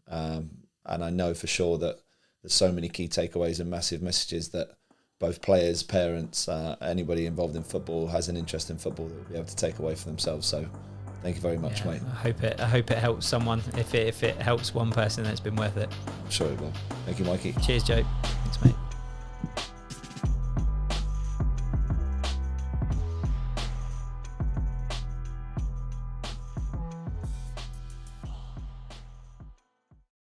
And I know for sure that there's so many key takeaways and massive messages that both players, parents, anybody involved in football has an interest in football that will be able to take away for themselves. So thank you very much, mate. I hope it helps someone. If it helps one person, then it's been worth it. I'm sure it will. Thank you, Mikey. Cheers, Joe. Thanks, mate.